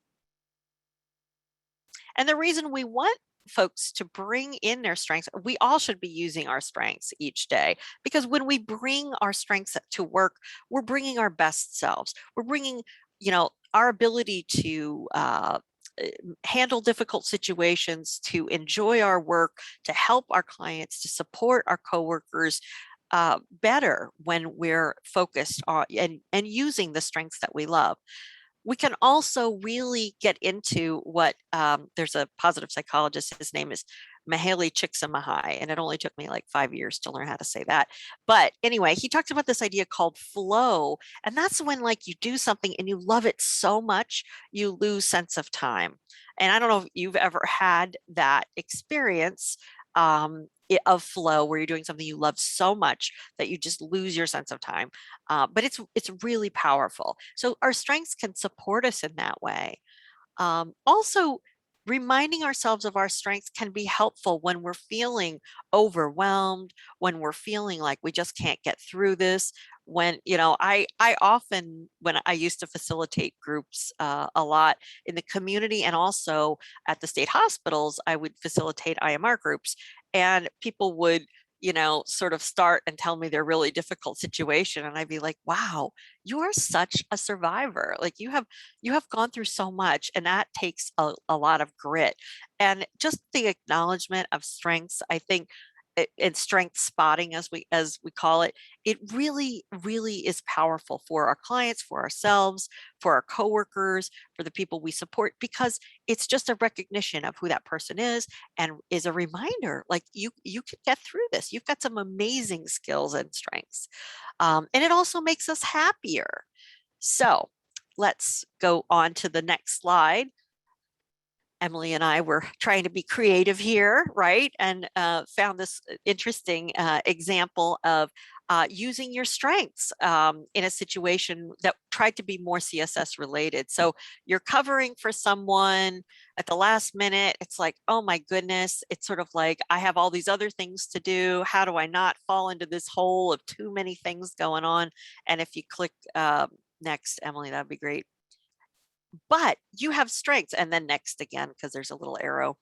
And the reason we want folks to bring in their strengths, we all should be using our strengths each day, because when we bring our strengths to work, we're bringing our best selves. We're bringing, our ability to handle difficult situations, to enjoy our work, to help our clients, to support our coworkers better when we're focused on and using the strengths that we love. We can also really get into what there's a positive psychologist, his name is Mihaly Csikszentmihalyi, and it only took me like 5 years to learn how to say that. But anyway, he talks about this idea called flow, and that's when, like, you do something and you love it so much you lose sense of time. And I don't know if you've ever had that experience of flow, where you're doing something you love so much that you just lose your sense of time. But it's really powerful. So our strengths can support us in that way. Also, reminding ourselves of our strengths can be helpful when we're feeling overwhelmed, when we're feeling like we just can't get through this. When, I often, when I used to facilitate groups a lot in the community and also at the state hospitals, I would facilitate IMR groups, and people would, sort of start and tell me their really difficult situation. And I'd be like, wow, you are such a survivor. Like you have gone through so much, and that takes a lot of grit. And just the acknowledgement of strengths, I think, and strength spotting, as we call it, it really, really is powerful for our clients, for ourselves, for our coworkers, for the people we support, because it's just a recognition of who that person is, and is a reminder, like, you can get through this. You've got some amazing skills and strengths. And it also makes us happier. So let's go on to the next slide. Emily and I were trying to be creative here, right? And found this interesting example of using your strengths in a situation that tried to be more CSS related. So you're covering for someone at the last minute. It's like, oh my goodness, it's sort of like, I have all these other things to do. How do I not fall into this hole of too many things going on? And if you click next, Emily, that'd be great. But you have strengths, and then next again, because there's a little arrow.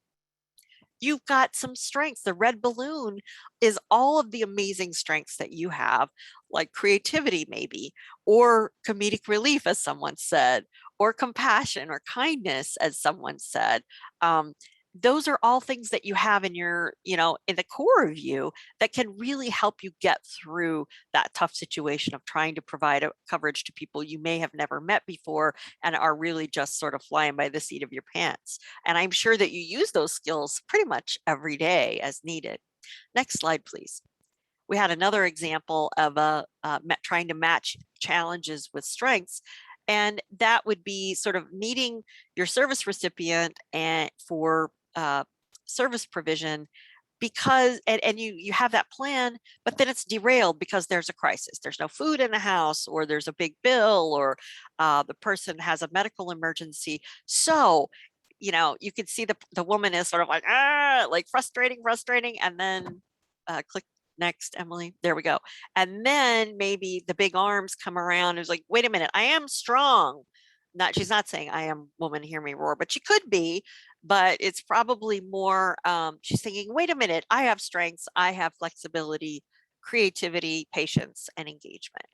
You've got some strengths. The red balloon is all of the amazing strengths that you have, like creativity, maybe, or comedic relief, as someone said, or compassion or kindness, as someone said. Those are all things that you have in your, in the core of you, that can really help you get through that tough situation of trying to provide a coverage to people you may have never met before and are really just sort of flying by the seat of your pants. And I'm sure that you use those skills pretty much every day as needed. Next slide, please. We had another example of trying to match challenges with strengths. And that would be sort of meeting your service recipient and for service provision, because and you have that plan, but then it's derailed because there's a crisis. There's no food in the house, or there's a big bill, or the person has a medical emergency. So you can see the woman is sort of like frustrating, and then click next, Emily. There we go. And then maybe the big arms come around. It's like, wait a minute, I am strong. She's not saying I am woman, hear me roar, but she could be. But it's probably more, she's thinking, wait a minute, I have strengths, I have flexibility, creativity, patience, and engagement.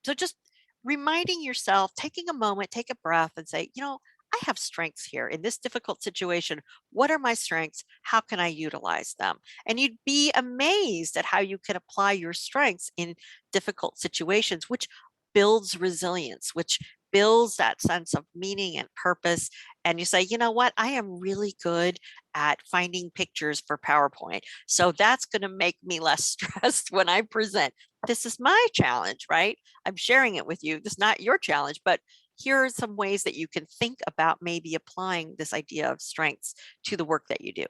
So just reminding yourself, taking a moment, take a breath and say, I have strengths here in this difficult situation. What are my strengths? How can I utilize them? And you'd be amazed at how you can apply your strengths in difficult situations, which builds resilience, which builds that sense of meaning and purpose. And you say, you know what? I am really good at finding pictures for PowerPoint. So that's going to make me less stressed when I present. This is my challenge, right? I'm sharing it with you. This is not your challenge, but here are some ways that you can think about maybe applying this idea of strengths to the work that you do.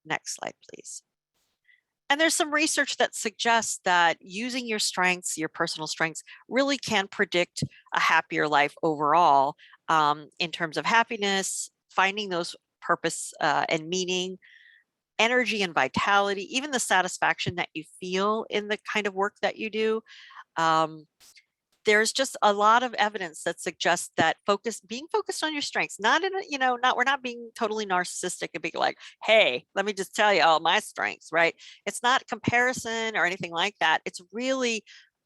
Next slide, please. And there's some research that suggests that using your strengths, your personal strengths, really can predict a happier life overall, in terms of happiness, finding those purpose and meaning, energy and vitality, even the satisfaction that you feel in the kind of work that you do. There's just a lot of evidence that suggests that being focused on your strengths, not in a, we're not being totally narcissistic and being like, hey, let me just tell you all my strengths, right? It's not comparison or anything like that. It's really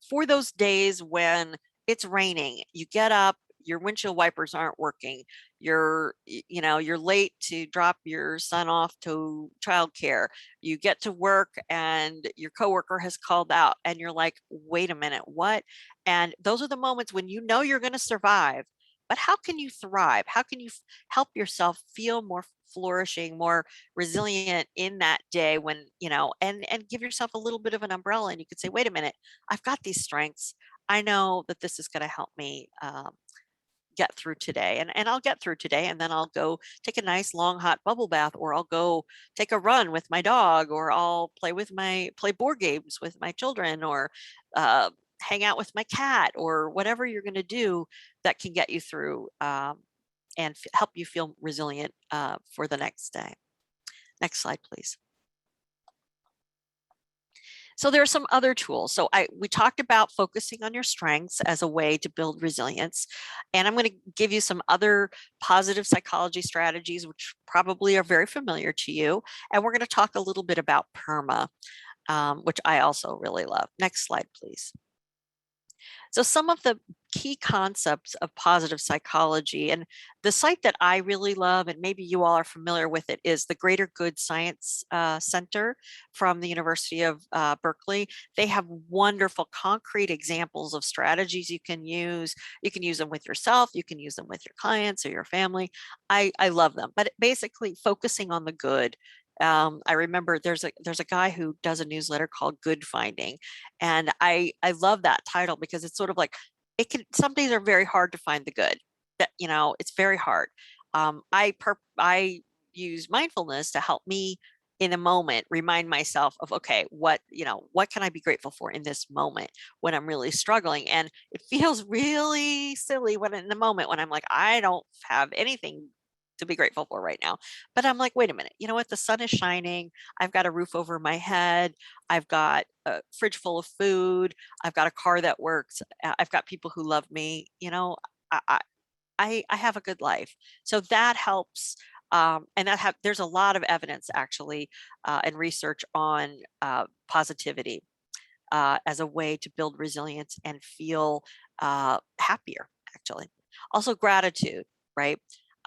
for those days when it's raining, you get up, your windshield wipers aren't working, you're late to drop your son off to childcare, you get to work and your coworker has called out and you're like, wait a minute, what? And those are the moments when you're going to survive, but how can you thrive? How can you help yourself feel more flourishing, more resilient in that day when, and give yourself a little bit of an umbrella, and you could say, wait a minute, I've got these strengths. I know that this is going to help me get through today, and I'll get through today, and then I'll go take a nice long hot bubble bath, or I'll go take a run with my dog, or I'll play board games with my children, or hang out with my cat, or whatever you're going to do that can get you through and help you feel resilient for the next day. Next slide, please. So there are some other tools. So we talked about focusing on your strengths as a way to build resilience. And I'm going to give you some other positive psychology strategies, which probably are very familiar to you. And we're going to talk a little bit about PERMA, which I also really love. Next slide, please. So some of the key concepts of positive psychology, and the site that I really love, and maybe you all are familiar with it, is the Greater Good Science Center from the University of Berkeley. They have wonderful concrete examples of strategies you can use. You can use them with yourself. You can use them with your clients or your family. I love them, but basically focusing on the good. I remember there's a guy who does a newsletter called Good Finding, and I love that title because it's sort of like, some days are very hard to find the good. That, it's very hard. I use mindfulness to help me in a moment remind myself of, okay, what can I be grateful for in this moment when I'm really struggling? And it feels really silly when in the moment when I'm like, I don't have anything to be grateful for right now. But I'm like, wait a minute, you know what? The sun is shining. I've got a roof over my head. I've got a fridge full of food. I've got a car that works. I've got people who love me. I, I have a good life. So that helps. And there's a lot of evidence actually and research on positivity as a way to build resilience and feel happier, actually. Also gratitude, right?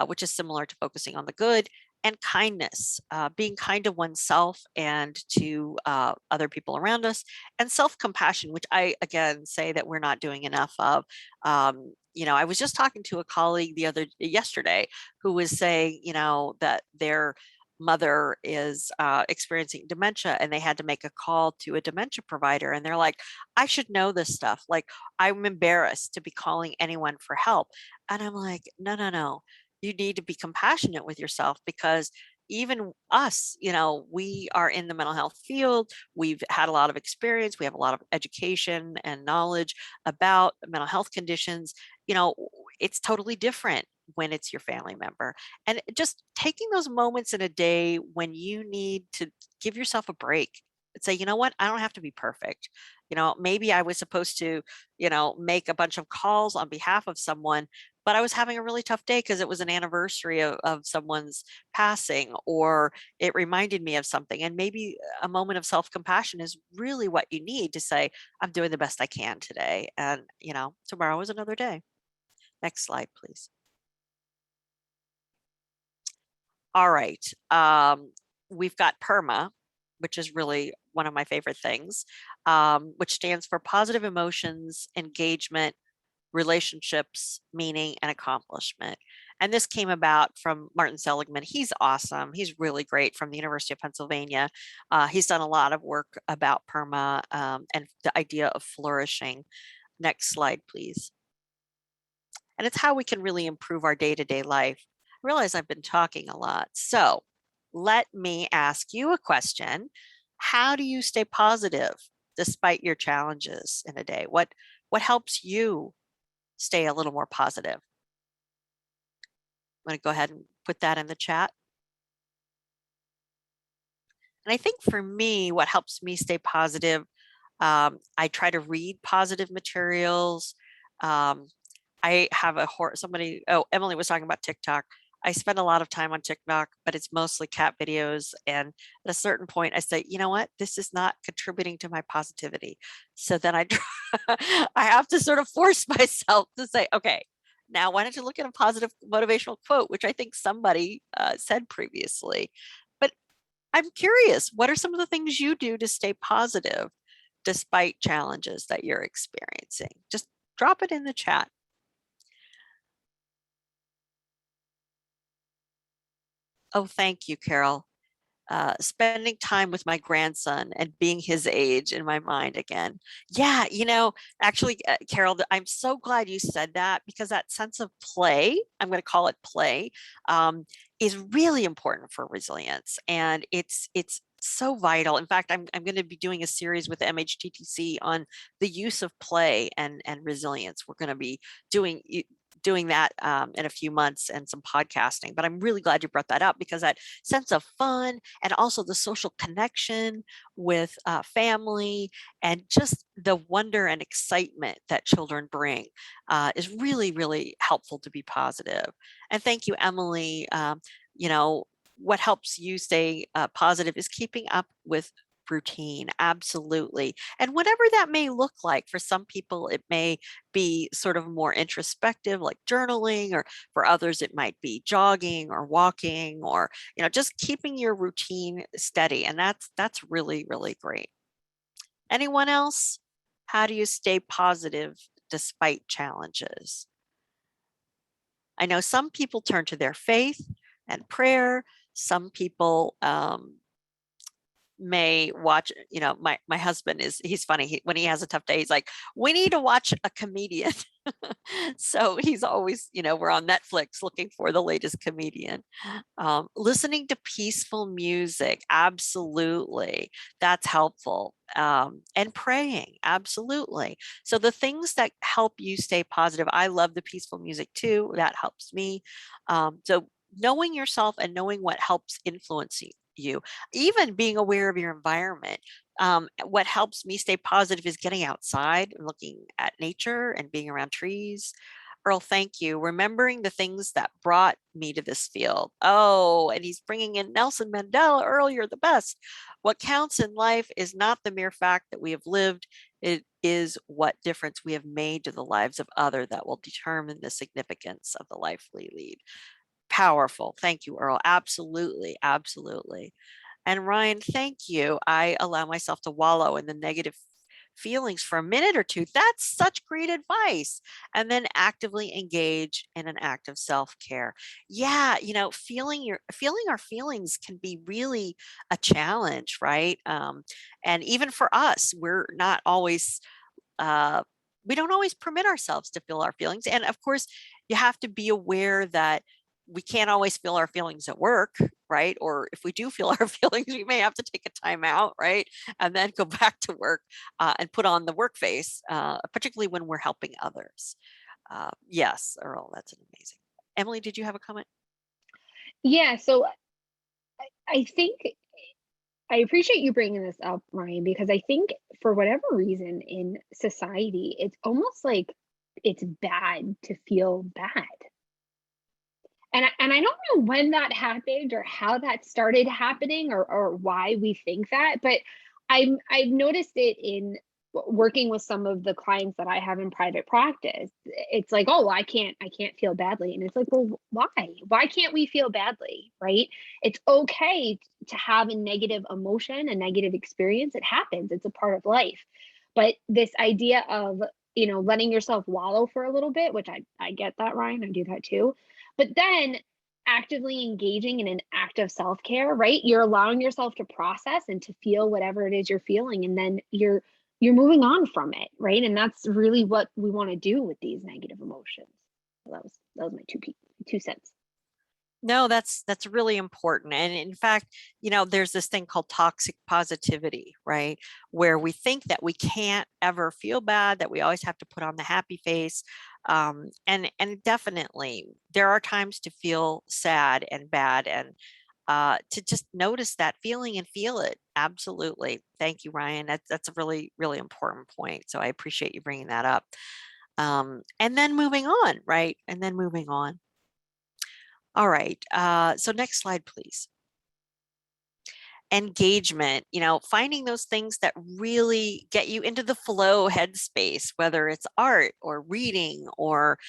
Which is similar to focusing on the good, and kindness, being kind to oneself and to other people around us, and self-compassion, which I, again, say that we're not doing enough of. I was just talking to a colleague yesterday who was saying, that their mother is experiencing dementia and they had to make a call to a dementia provider, and they're like, I should know this stuff. Like, I'm embarrassed to be calling anyone for help. And I'm like, no. You need to be compassionate with yourself, because even us, we are in the mental health field. We've had a lot of experience. We have a lot of education and knowledge about mental health conditions. It's totally different when it's your family member. And just taking those moments in a day when you need to give yourself a break and say, you know what, I don't have to be perfect. Maybe I was supposed to, make a bunch of calls on behalf of someone, but I was having a really tough day because it was an anniversary of someone's passing, or it reminded me of something. And maybe a moment of self-compassion is really what you need to say, I'm doing the best I can today. And, tomorrow is another day. Next slide, please. All right. We've got PERMA, which is really one of my favorite things, which stands for positive emotions, engagement, relationships, meaning, and accomplishment. And this came about from Martin Seligman. He's awesome. He's really great, from the University of Pennsylvania. He's done a lot of work about PERMA and the idea of flourishing. Next slide, please. And it's how we can really improve our day-to-day life. I realize I've been talking a lot. So let me ask you a question. How do you stay positive despite your challenges in a day? What helps you stay a little more positive? I'm going to go ahead and put that in the chat. And I think for me, what helps me stay positive, I try to read positive materials. I have Emily was talking about TikTok. I spend a lot of time on TikTok, but it's mostly cat videos. And at a certain point, I say, you know what? This is not contributing to my positivity. So then I have to sort of force myself to say, okay, now why don't you look at a positive motivational quote, which I think somebody said previously. But I'm curious, what are some of the things you do to stay positive despite challenges that you're experiencing? Just drop it in the chat. Oh, thank you, Carol. Spending time with my grandson and being his age in my mind again. Yeah, actually, Carol, I'm so glad you said that, because that sense of play, I'm going to call it play, is really important for resilience. And it's so vital. In fact, I'm going to be doing a series with MHTTC on the use of play and resilience. We're going to be doing doing that in a few months and some podcasting. But I'm really glad you brought that up, because that sense of fun and also the social connection with family and just the wonder and excitement that children bring is really, really helpful to be positive. And thank you, Emily. You know, what helps you stay positive is keeping up with routine. Absolutely. And whatever that may look like, for some people, it may be sort of more introspective, like journaling, or for others, it might be jogging or walking, or, you know, just keeping your routine steady. And that's really, really great. Anyone else? How do you stay positive despite challenges? I know some people turn to their faith and prayer. Some people may watch, you know, my husband he's funny. When he has a tough day, he's like, we need to watch a comedian. So he's always, you know, we're on Netflix looking for the latest comedian. Listening to peaceful music, absolutely, that's helpful. And praying, absolutely. So the things that help you stay positive, I love the peaceful music too. That helps me. So knowing yourself and knowing what helps influence you, even being aware of your environment. What helps me stay positive is getting outside and looking at nature and being around trees. Earl, thank you. Remembering the things that brought me to this field. Oh, and he's bringing in Nelson Mandela. Earl, you're the best. What counts in life is not the mere fact that we have lived. It is what difference we have made to the lives of others that will determine the significance of the life we lead. Powerful. Thank you, Earl. Absolutely. Absolutely. And Ryan, thank you. I allow myself to wallow in the negative feelings for a minute or two. That's such great advice. And then actively engage in an act of self-care. Yeah, you know, feeling our feelings can be really a challenge, right? And even for us, we're not always we don't always permit ourselves to feel our feelings. And of course, you have to be aware that we can't always feel our feelings at work, right? Or if we do feel our feelings, we may have to take a time out, right? And then go back to work and put on the work face, particularly when we're helping others. Yes, Earl, that's an amazing. Emily, did you have a comment? Yeah, so I think I appreciate you bringing this up, Ryan, because I think for whatever reason in society, it's almost like it's bad to feel bad. And I don't know when that happened or how that started happening or why we think that, but I've noticed it in working with some of the clients that I have in private practice. It's like, oh, I can't feel badly. And it's like, well, why? Why can't we feel badly? Right? It's okay to have a negative emotion, a negative experience. It happens. It's a part of life. But this idea of, letting yourself wallow for a little bit, which I get that, Ryan. I do that too, but then actively engaging in an act of self-care, right? You're allowing yourself to process and to feel whatever it is you're feeling, and then you're moving on from it, right? And that's really what we want to do with these negative emotions. So that was my 2 cents. No, that's really important. And in fact, you know, there's this thing called toxic positivity, right? Where we think that we can't ever feel bad, that we always have to put on the happy face. And definitely there are times to feel sad and bad, and to just notice that feeling and feel it. Absolutely. Thank you, Ryan. That's a really, really important point. So I appreciate you bringing that up. And then moving on, right? And then moving on. All right. So next slide, please. Engagement, you know, finding those things that really get you into the flow headspace, whether it's art or reading or,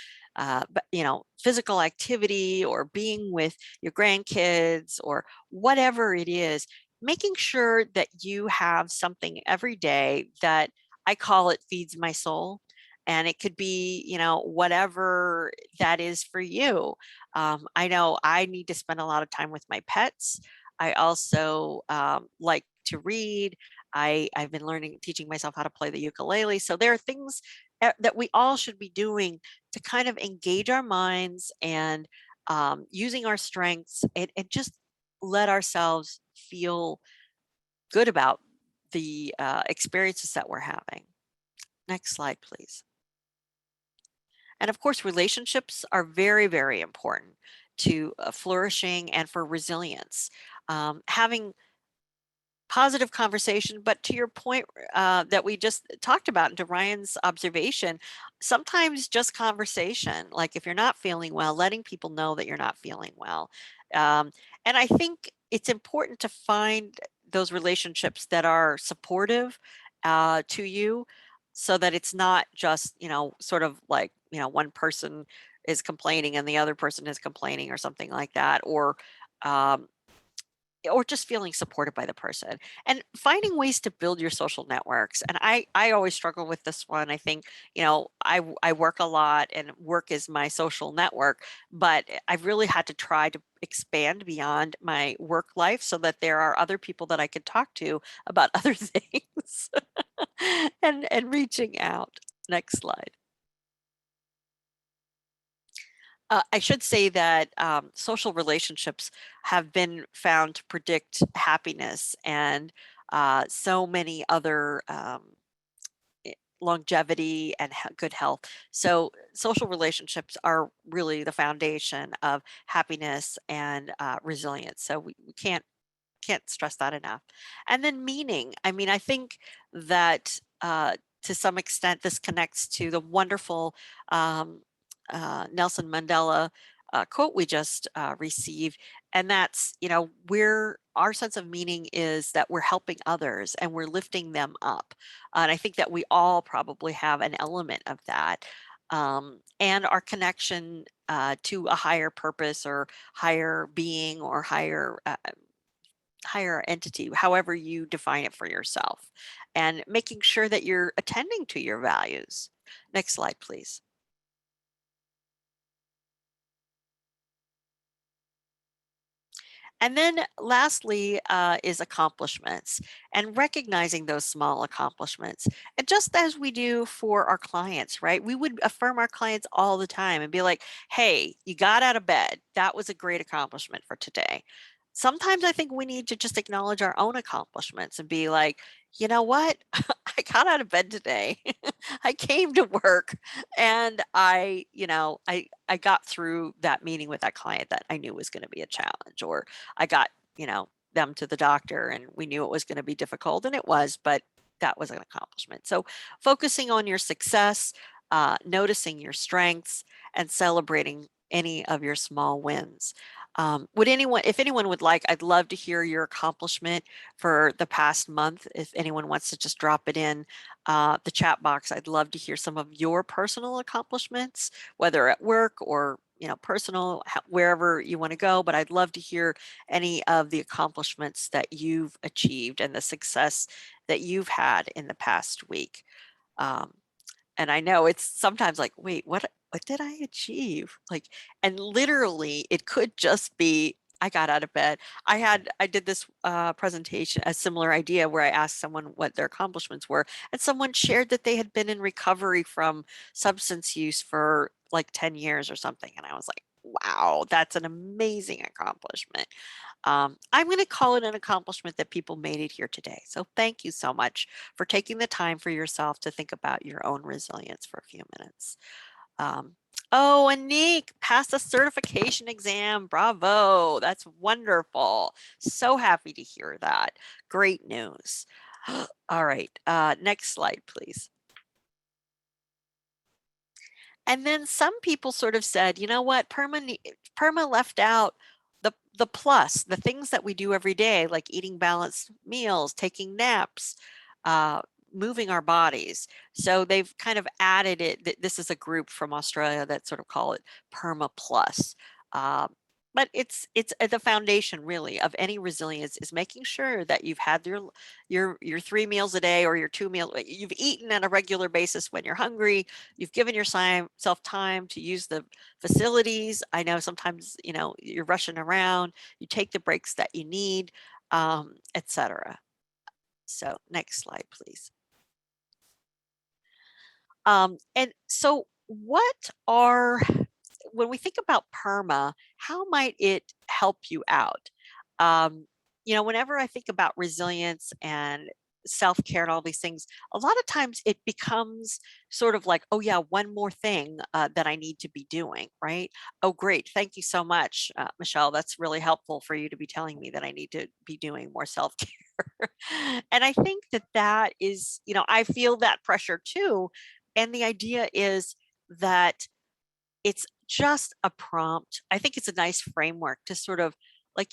physical activity or being with your grandkids or whatever it is, making sure that you have something every day that I call it feeds my soul. And it could be, you know, whatever that is for you. I know I need to spend a lot of time with my pets. I also like to read. I've been teaching myself how to play the ukulele. So there are things that we all should be doing to kind of engage our minds and using our strengths and just let ourselves feel good about the experiences that we're having. Next slide, please. And of course, relationships are very, very important to flourishing and for resilience. Having positive conversation, but to your point that we just talked about, and to Ryan's observation, sometimes just conversation, like if you're not feeling well, letting people know that you're not feeling well. Um, and I think it's important to find those relationships that are supportive to you, so that it's not just, sort of like, one person is complaining and the other person is complaining or something like that, um, or just feeling supported by the person, and finding ways to build your social networks. And I always struggle with this one. I think, I work a lot, and work is my social network, but I've really had to try to expand beyond my work life so that there are other people that I could talk to about other things, and reaching out. Next slide. I should say that social relationships have been found to predict happiness and so many other longevity and good health. So social relationships are really the foundation of happiness and resilience. So we can't stress that enough. And then meaning. I mean, I think that to some extent this connects to the wonderful Nelson Mandela quote we just received, and that's, we're our sense of meaning is that we're helping others and we're lifting them up. And I think that we all probably have an element of that. And our connection to a higher purpose or higher being or higher entity, however you define it for yourself, and making sure that you're attending to your values. Next slide, please. And then lastly is accomplishments, and recognizing those small accomplishments. And just as we do for our clients, right? We would affirm our clients all the time and be like, hey, you got out of bed. That was a great accomplishment for today. Sometimes I think we need to just acknowledge our own accomplishments and be like, you know what? I got out of bed today. I came to work, and I got through that meeting with that client that I knew was going to be a challenge, or I got, them to the doctor and we knew it was going to be difficult, and it was, but that was an accomplishment. So focusing on your success, noticing your strengths, and celebrating any of your small wins. If anyone would like, I'd love to hear your accomplishment for the past month. If anyone wants to just drop it in the chat box, I'd love to hear some of your personal accomplishments, whether at work or personal, wherever you want to go. But I'd love to hear any of the accomplishments that you've achieved and the success that you've had in the past week. Um, and I know it's sometimes like, wait, what did I achieve? Like, and literally it could just be I got out of bed. I did this presentation, a similar idea where I asked someone what their accomplishments were, and someone shared that they had been in recovery from substance use for like 10 years or something. And I was like, wow, that's an amazing accomplishment. I'm going to call it an accomplishment that people made it here today. So thank you so much for taking the time for yourself to think about your own resilience for a few minutes. Um, oh, and Nick passed a certification exam. Bravo. That's wonderful. So happy to hear that. Great news. All right. Next slide, please. And then some people sort of said, you know what, Perma left out the plus, the things that we do every day, like eating balanced meals, taking naps, uh, moving our bodies. So they've kind of added it. This is a group from Australia that sort of call it Perma Plus. Um, but it's the foundation really of any resilience is making sure that you've had your 3 meals a day or your 2 meals. You've eaten on a regular basis when you're hungry. You've given yourself time to use the facilities. I know sometimes, you're rushing around, you take the breaks that you need, etc. So next slide, please. And so when we think about PERMA, how might it help you out? Um, Whenever I think about resilience and self-care and all these things, a lot of times it becomes sort of like, oh yeah, one more thing that I need to be doing, right? Oh, great. Thank you so much, Michelle. That's really helpful for you to be telling me that I need to be doing more self-care. And I think that that is, I feel that pressure too. And the idea is that it's just a prompt. I think it's a nice framework to sort of like,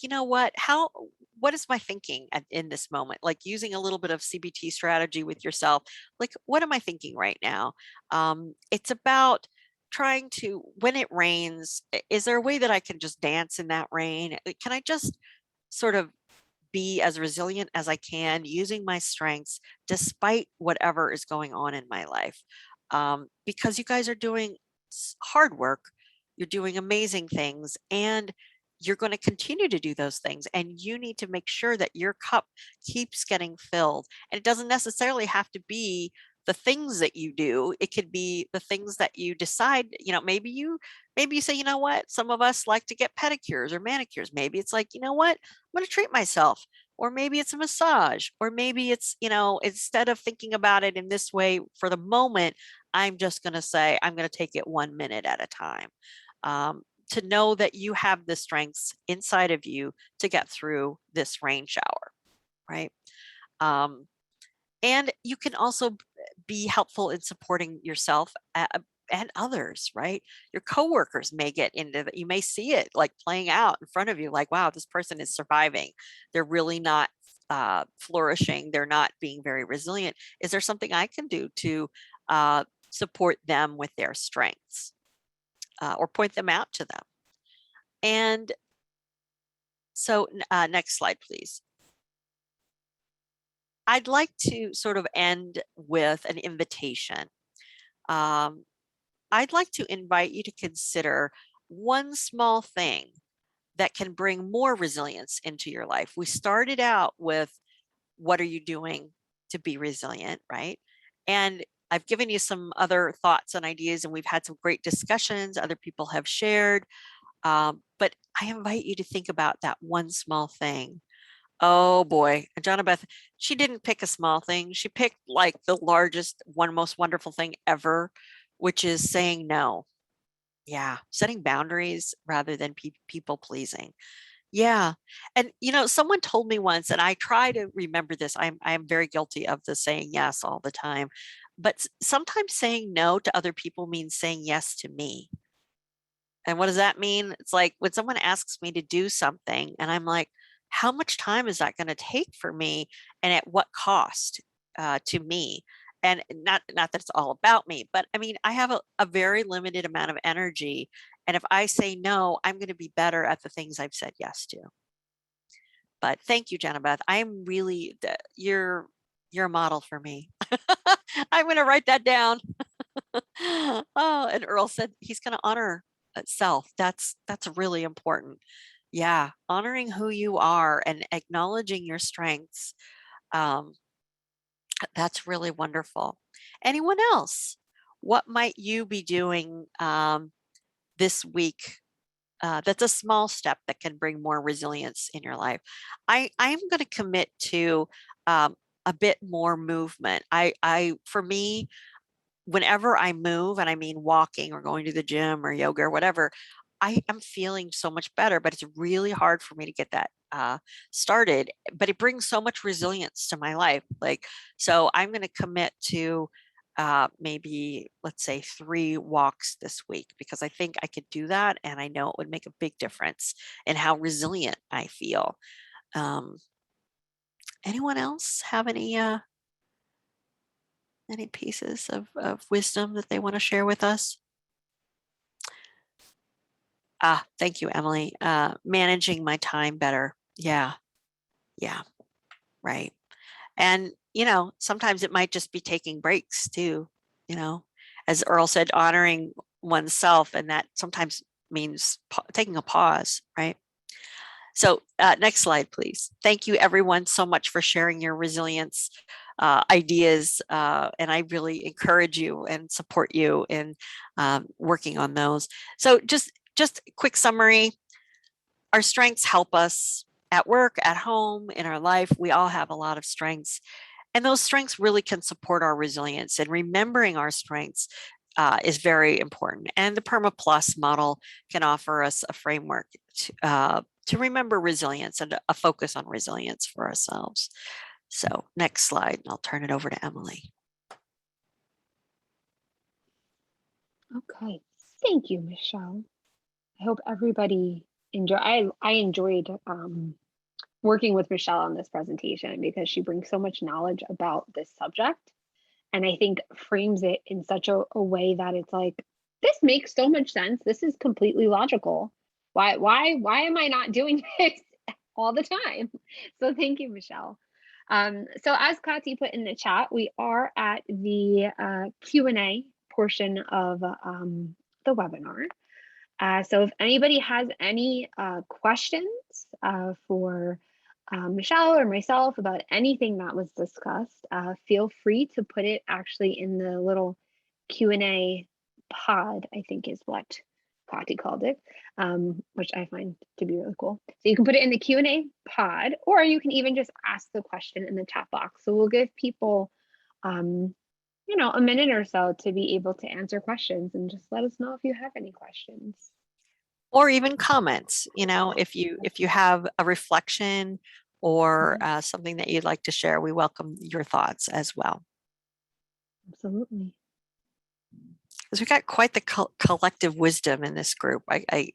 what is my thinking in this moment? Like using a little bit of CBT strategy with yourself. Like, what am I thinking right now? It's about trying to, when it rains, is there a way that I can just dance in that rain? Can I just sort of be as resilient as I can using my strengths despite whatever is going on in my life? Because you guys are doing hard work, you're doing amazing things, and you're going to continue to do those things. And you need to make sure that your cup keeps getting filled. And it doesn't necessarily have to be the things that you do. It could be the things that you decide, maybe you say, what, some of us like to get pedicures or manicures. Maybe it's like, what, I'm going to treat myself. Or maybe it's a massage, or maybe it's, instead of thinking about it in this way for the moment, I'm just going to say, I'm going to take it 1 minute at a time. To know that you have the strengths inside of you to get through this rain shower, right? And you can also be helpful in supporting yourself and others, right? Your coworkers may get into that. You may see it like playing out in front of you, like, wow, this person is surviving. They're really not flourishing. They're not being very resilient. Is there something I can do to support them with their strengths or point them out to them? And so next slide, please. I'd like to sort of end with an invitation. I'd like to invite you to consider one small thing that can bring more resilience into your life. We started out with, what are you doing to be resilient, right? And I've given you some other thoughts and ideas, and we've had some great discussions. Other people have shared. But I invite you to think about that one small thing. Oh boy, Beth, she didn't pick a small thing. She picked like the largest, most wonderful thing ever, which is saying no. Yeah, setting boundaries rather than people pleasing. Yeah. And someone told me once, and I try to remember this. I'm very guilty of the saying yes all the time. But sometimes saying no to other people means saying yes to me. And what does that mean? It's like when someone asks me to do something and I'm like, how much time is that going to take for me? And at what cost to me? And not that it's all about me, but I mean, I have a very limited amount of energy. And if I say no, I'm going to be better at the things I've said yes to. But thank you, Beth. I'm really, you're a model for me. I'm going to write that down. Oh, and Earl said he's going to honor self. That's really important. Yeah, honoring who you are and acknowledging your strengths. That's really wonderful. Anyone else? What might you be doing this week? That's a small step that can bring more resilience in your life. I'm going to commit to a bit more movement. For me, whenever I move, and I mean walking or going to the gym or yoga or whatever, I am feeling so much better, but it's really hard for me to get that started. But it brings so much resilience to my life. So I'm going to commit to maybe, let's say, 3 walks this week, because I think I could do that. And I know it would make a big difference in how resilient I feel. Anyone else have any pieces of wisdom that they want to share with us? Thank you, Emily. Managing my time better. Yeah. Right. And, sometimes it might just be taking breaks too, as Earl said, honoring oneself. And that sometimes means taking a pause, right? So next slide, please. Thank you everyone so much for sharing your resilience ideas. And I really encourage you and support you in working on those. So just a quick summary. Our strengths help us at work, at home, in our life. We all have a lot of strengths. And those strengths really can support our resilience, and remembering our strengths is very important. And the Perma Plus model can offer us a framework to remember resilience and a focus on resilience for ourselves. So next slide, and I'll turn it over to Emily. Okay, thank you, Michelle. I hope everybody enjoy. I enjoyed working with Michelle on this presentation because she brings so much knowledge about this subject, and I think frames it in such a way that it's like, this makes so much sense. This is completely logical. Why am I not doing this all the time? So thank you, Michelle. So as Kati put in the chat, we are at the Q&A portion of the webinar. So if anybody has any questions for Michelle or myself about anything that was discussed, feel free to put it actually in the little Q&A pod, I think is what Kati called it, which I find to be really cool. So you can put it in the Q&A pod, or you can even just ask the question in the chat box. So we'll give people you know, a minute or so to be able to answer questions, and just let us know if you have any questions. Or even comments, you know, if you have a reflection or something that you'd like to share, we welcome your thoughts as well. Absolutely. Because we've got quite the collective wisdom in this group. I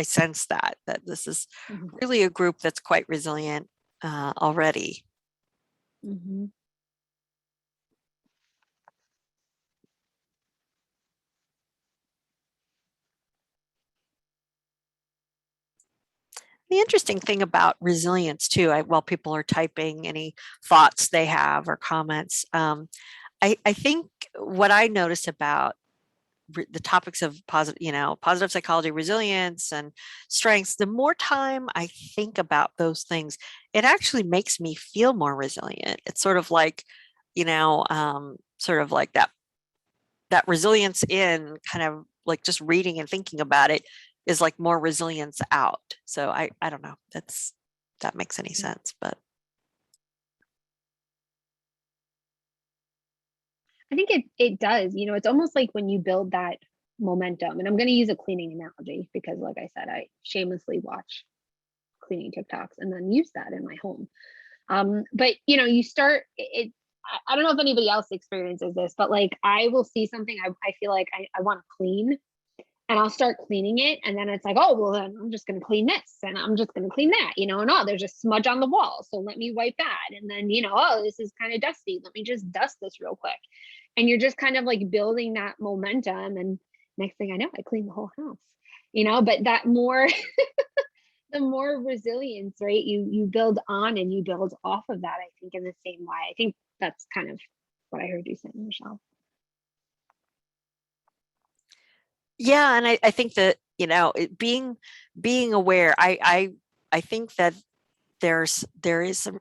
sense that this is really a group that's quite resilient already. The interesting thing about resilience too, while people are typing any thoughts they have or comments, I think what I notice about the topics of positive psychology, resilience, and strengths, the more time I think about those things, it actually makes me feel more resilient. It's sort of like, sort of like that resilience in, kind of like just reading and thinking about it is like more resilience out. So I don't know that makes any sense, but I think it does. You know, it's almost like when you build that momentum, and I'm going to use a cleaning analogy because, like I said, I shamelessly watch cleaning TikToks and then use that in my home. But you know, you start it. I don't know if anybody else experiences this, but like I will see something I feel like I want to clean, and I'll start cleaning it, and then it's like, oh well, then I'm just going to clean this, and I'm just going to clean that, you know, and oh, there's a smudge on the wall, so let me wipe that, and then, you know, oh, this is kind of dusty, let me just dust this real quick, and you're just kind of like building that momentum, and next thing I know, I clean the whole house, you know. But that more the more resilience, right, you build on and you build off of that, I think, in the same way. I think that's kind of what I heard you saying, Michelle. yeah, and I think that, you know, being aware, I think that there is some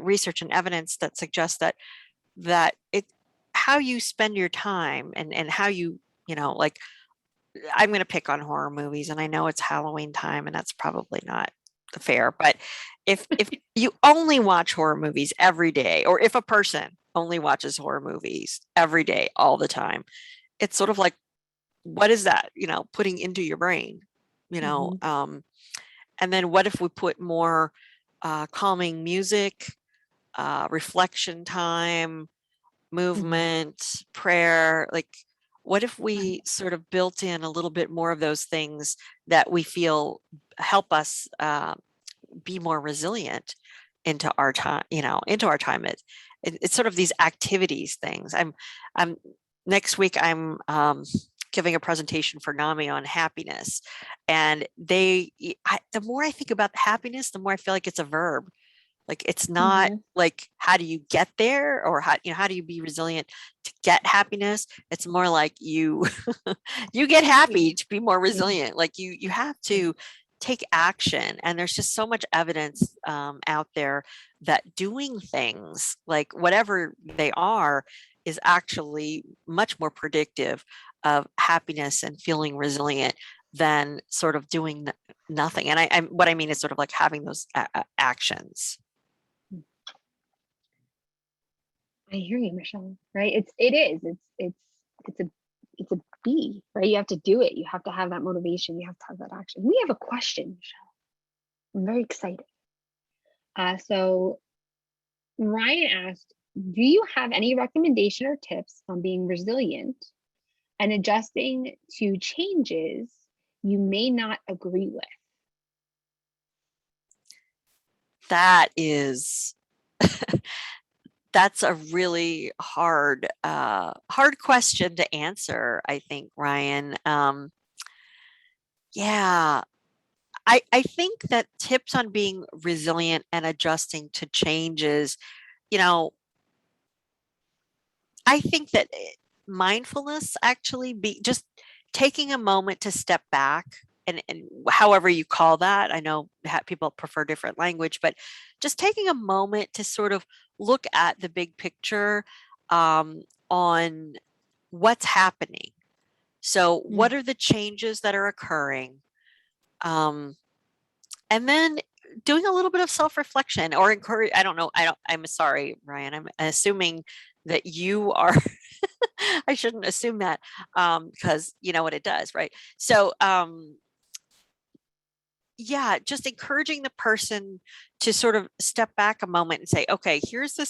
research and evidence that suggests that how you spend your time and how you know, like, I'm going to pick on horror movies, and I know it's Halloween time, and that's probably not fair, but if you only watch horror movies every day, or if a person only watches horror movies every day all the time, it's sort of like, what is that, you know, putting into your brain, you know? And then what if we put more calming music, reflection time, movement, prayer? Like, what if we sort of built in a little bit more of those things that we feel help us be more resilient into our time, you know, into our time? It's sort of these activities things. I'm next week I'm giving a presentation for NAMI on happiness, and the more I think about happiness, the more I feel like it's a verb. Like, it's not like, how do you get there, or how do you be resilient to get happiness? It's more like you you get happy to be more resilient. Like, you have to take action, and there's just so much evidence out there that doing things, like whatever they are, is actually much more predictive of happiness and feeling resilient than sort of doing nothing. And I what I mean is sort of like having those actions. I hear you, Michelle. Right? It's a B, right? You have to do it. You have to have that motivation. You have to have that action. We have a question, Michelle. I'm very excited. So Ryan asked, do you have any recommendation or tips on being resilient and adjusting to changes you may not agree with? That is that's a really hard question to answer, I think, Ryan. Yeah, I think that tips on being resilient and adjusting to changes, you know, I think that mindfulness actually be just taking a moment to step back and however you call that. I know people prefer different language, but just taking a moment to sort of look at the big picture on what's happening. So, what are the changes that are occurring? Um, and then doing a little bit of self-reflection or encourage. I'm sorry, Ryan. I'm assuming that you are I shouldn't assume that because you know what it does, right? So yeah, just encouraging the person to sort of step back a moment and say, okay, here's the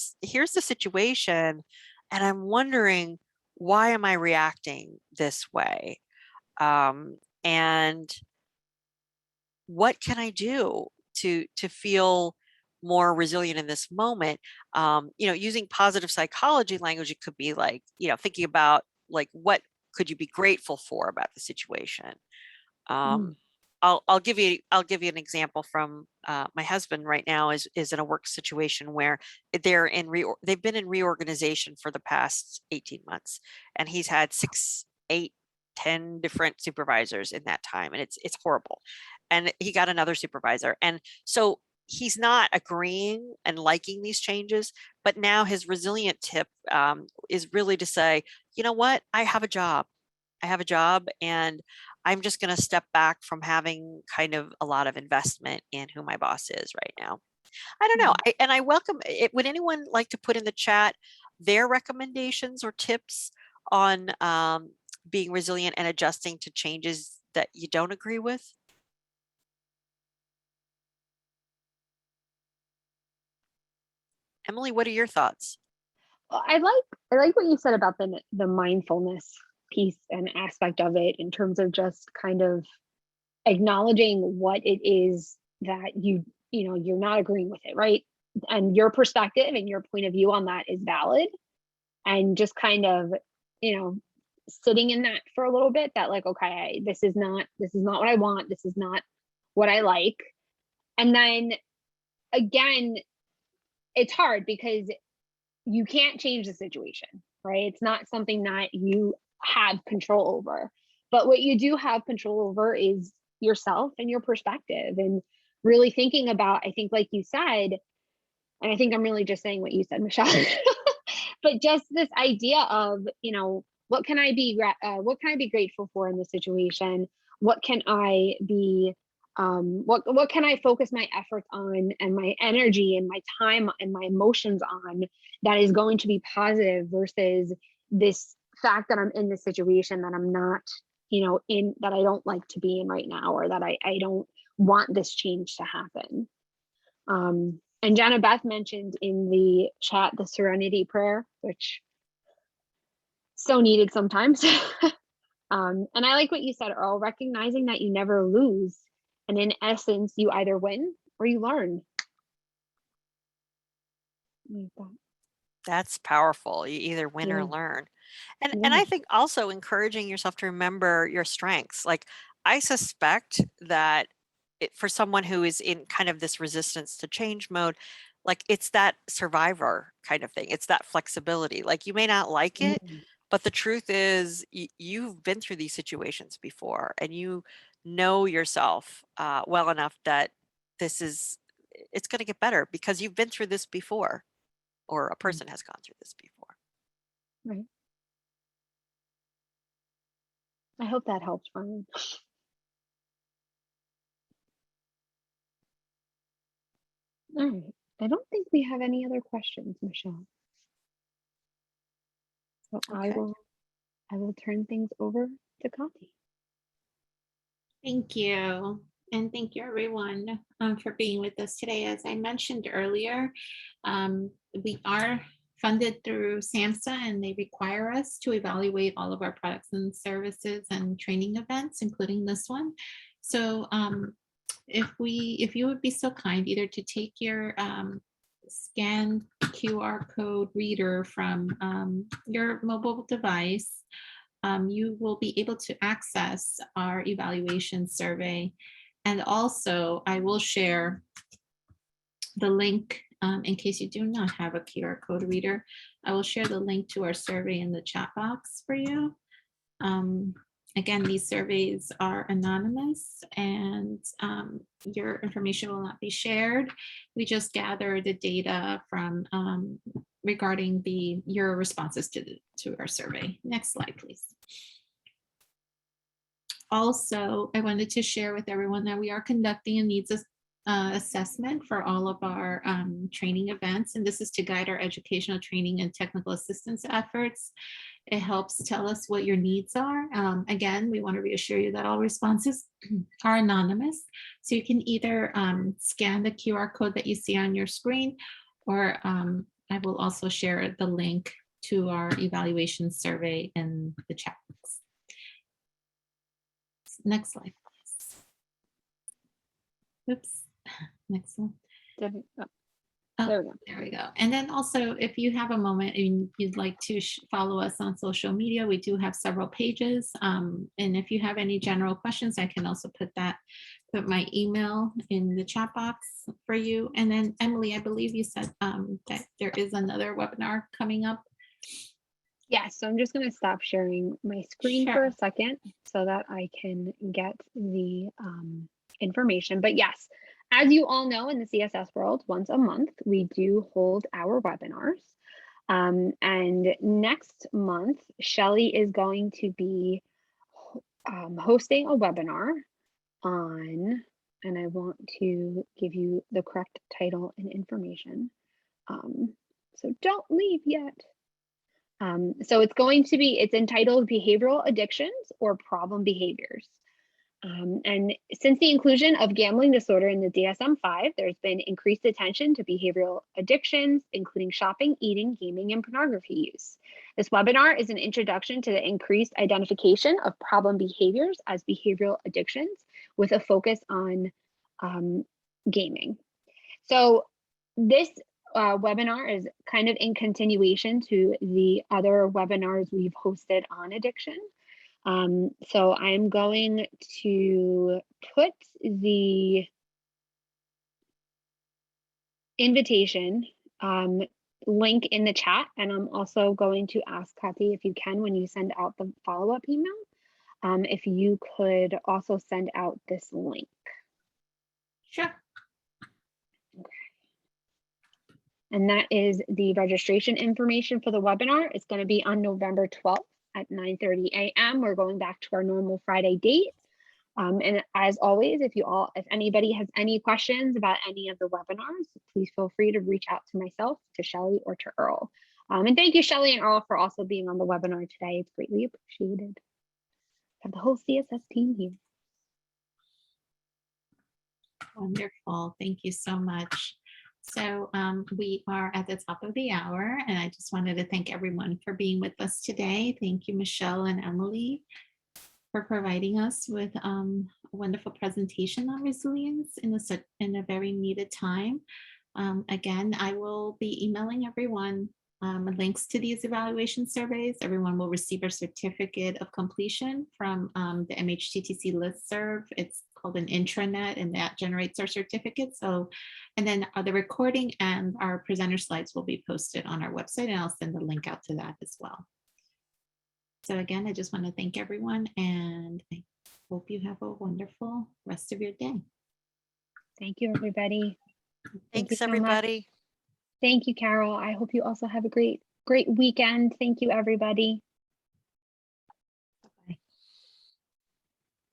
situation, and I'm wondering, why am I reacting this way? And what can I do to feel more resilient in this moment? Using positive psychology language, it could be like, thinking about like, what could you be grateful for about the situation? um, I'll give you an example from my husband right now is in a work situation where they've been in reorganization for the past 18 months, and he's had 6, 8, 10 different supervisors in that time, and it's horrible. And he got another supervisor, and so he's not agreeing and liking these changes. But now his resilient tip is really to say, you know what, I have a job, and I'm just going to step back from having kind of a lot of investment in who my boss is right now. I don't know. I welcome it. Would anyone like to put in the chat their recommendations or tips on being resilient and adjusting to changes that you don't agree with? Emily, what are your thoughts? Well, I like what you said about the mindfulness piece and aspect of it in terms of just kind of acknowledging what it is that you're not agreeing with it, right? And your perspective and your point of view on that is valid, and just kind of you know sitting in that for a little bit, that like, okay, this is not what I want, this is not what I like. And then again, it's hard because you can't change the situation, right? It's not something that you have control over. But what you do have control over is yourself and your perspective, and really thinking about, I think, like you said, and I think I'm really just saying what you said, Michelle, but just this idea of, what can I be grateful for in this situation? What can I be what can I focus my efforts on, and my energy and my time and my emotions on, that is going to be positive, versus this fact that I'm in this situation that I'm not, in, that I don't like to be in right now, or that I don't want this change to happen. And Jana Beth mentioned in the chat the serenity prayer, which so needed sometimes. And I like what you said, Earl, recognizing that you never lose. And in essence, you either win or you learn. That's powerful. You either win or learn. And I think also encouraging yourself to remember your strengths. Like, I suspect that for someone who is in kind of this resistance to change mode, like, it's that survivor kind of thing. It's that flexibility. Like, you may not like it, but the truth is you've been through these situations before, and you know yourself well enough that it's going to get better because you've been through this before, or a person has gone through this before. Right. I hope that helps, Brian. All right. I don't think we have any other questions, Michelle. So Okay. I will turn things over to Kathy. Thank you. And thank you everyone for being with us today. As I mentioned earlier, we are funded through SAMHSA and they require us to evaluate all of our products and services and training events, including this one. So if you would be so kind either to take your scan QR code reader from your mobile device, you will be able to access our evaluation survey. And also I will share the link in case you do not have a QR code reader. I will share the link to our survey in the chat box for you. Again, these surveys are anonymous and your information will not be shared. We just gather the data from regarding your responses to our survey. Next slide, please. Also, I wanted to share with everyone that we are conducting a needs assessment for all of our training events, and this is to guide our educational training and technical assistance efforts. It helps tell us what your needs are. Again, we want to reassure you that all responses are anonymous, so you can either scan the QR code that you see on your screen, or I will also share the link to our evaluation survey in the chat box. Next slide, please. Oops. Next one. Oh, There we go. there we go. And then also, if you have a moment and you'd like to follow us on social media, we do have several pages. And if you have any general questions, I can also put my email in the chat box for you. And then Emily, I believe you said that there is another webinar coming up. Yes, so I'm just going to stop sharing my screen for Sure. a second so that I can get the information. But yes, as you all know, in the CSS world, once a month, we do hold our webinars. And next month, Shelley is going to be hosting a webinar on, and I want to give you the correct title and information. So don't leave yet. So it's entitled Behavioral Addictions or Problem Behaviors. And since the inclusion of gambling disorder in the DSM-5, there's been increased attention to behavioral addictions, including shopping, eating, gaming, and pornography use. This webinar is an introduction to the increased identification of problem behaviors as behavioral addictions with a focus on gaming. So this webinar is kind of in continuation to the other webinars we've hosted on addiction. So I'm going to put the invitation link in the chat, and I'm also going to ask Kathy, if you can, when you send out the follow-up email, if you could also send out this link. Sure. And that is the registration information for the webinar. It's going to be on November 12th at 9:30 a.m. We're going back to our normal Friday date. And as always, if anybody has any questions about any of the webinars, please feel free to reach out to myself, to Shelley, or to Earl. And thank you, Shelley and Earl, for also being on the webinar today. It's greatly appreciated. Have the whole CSS team here. Wonderful. Thank you so much. So we are at the top of the hour, and I just wanted to thank everyone for being with us today. Thank you, Michelle and Emily, for providing us with a wonderful presentation on resilience in a very needed time. Again, I will be emailing everyone links to these evaluation surveys. Everyone will receive a certificate of completion from the MHTTC listserv. It's called an intranet, and that generates our certificate. So, and then the recording and our presenter slides will be posted on our website, and I'll send the link out to that as well. So again, I just want to thank everyone, and I hope you have a wonderful rest of your day. Thank you, everybody. Thanks, you so much. everybody. Thank you, Carol. I hope you also have a great weekend. Thank you, everybody.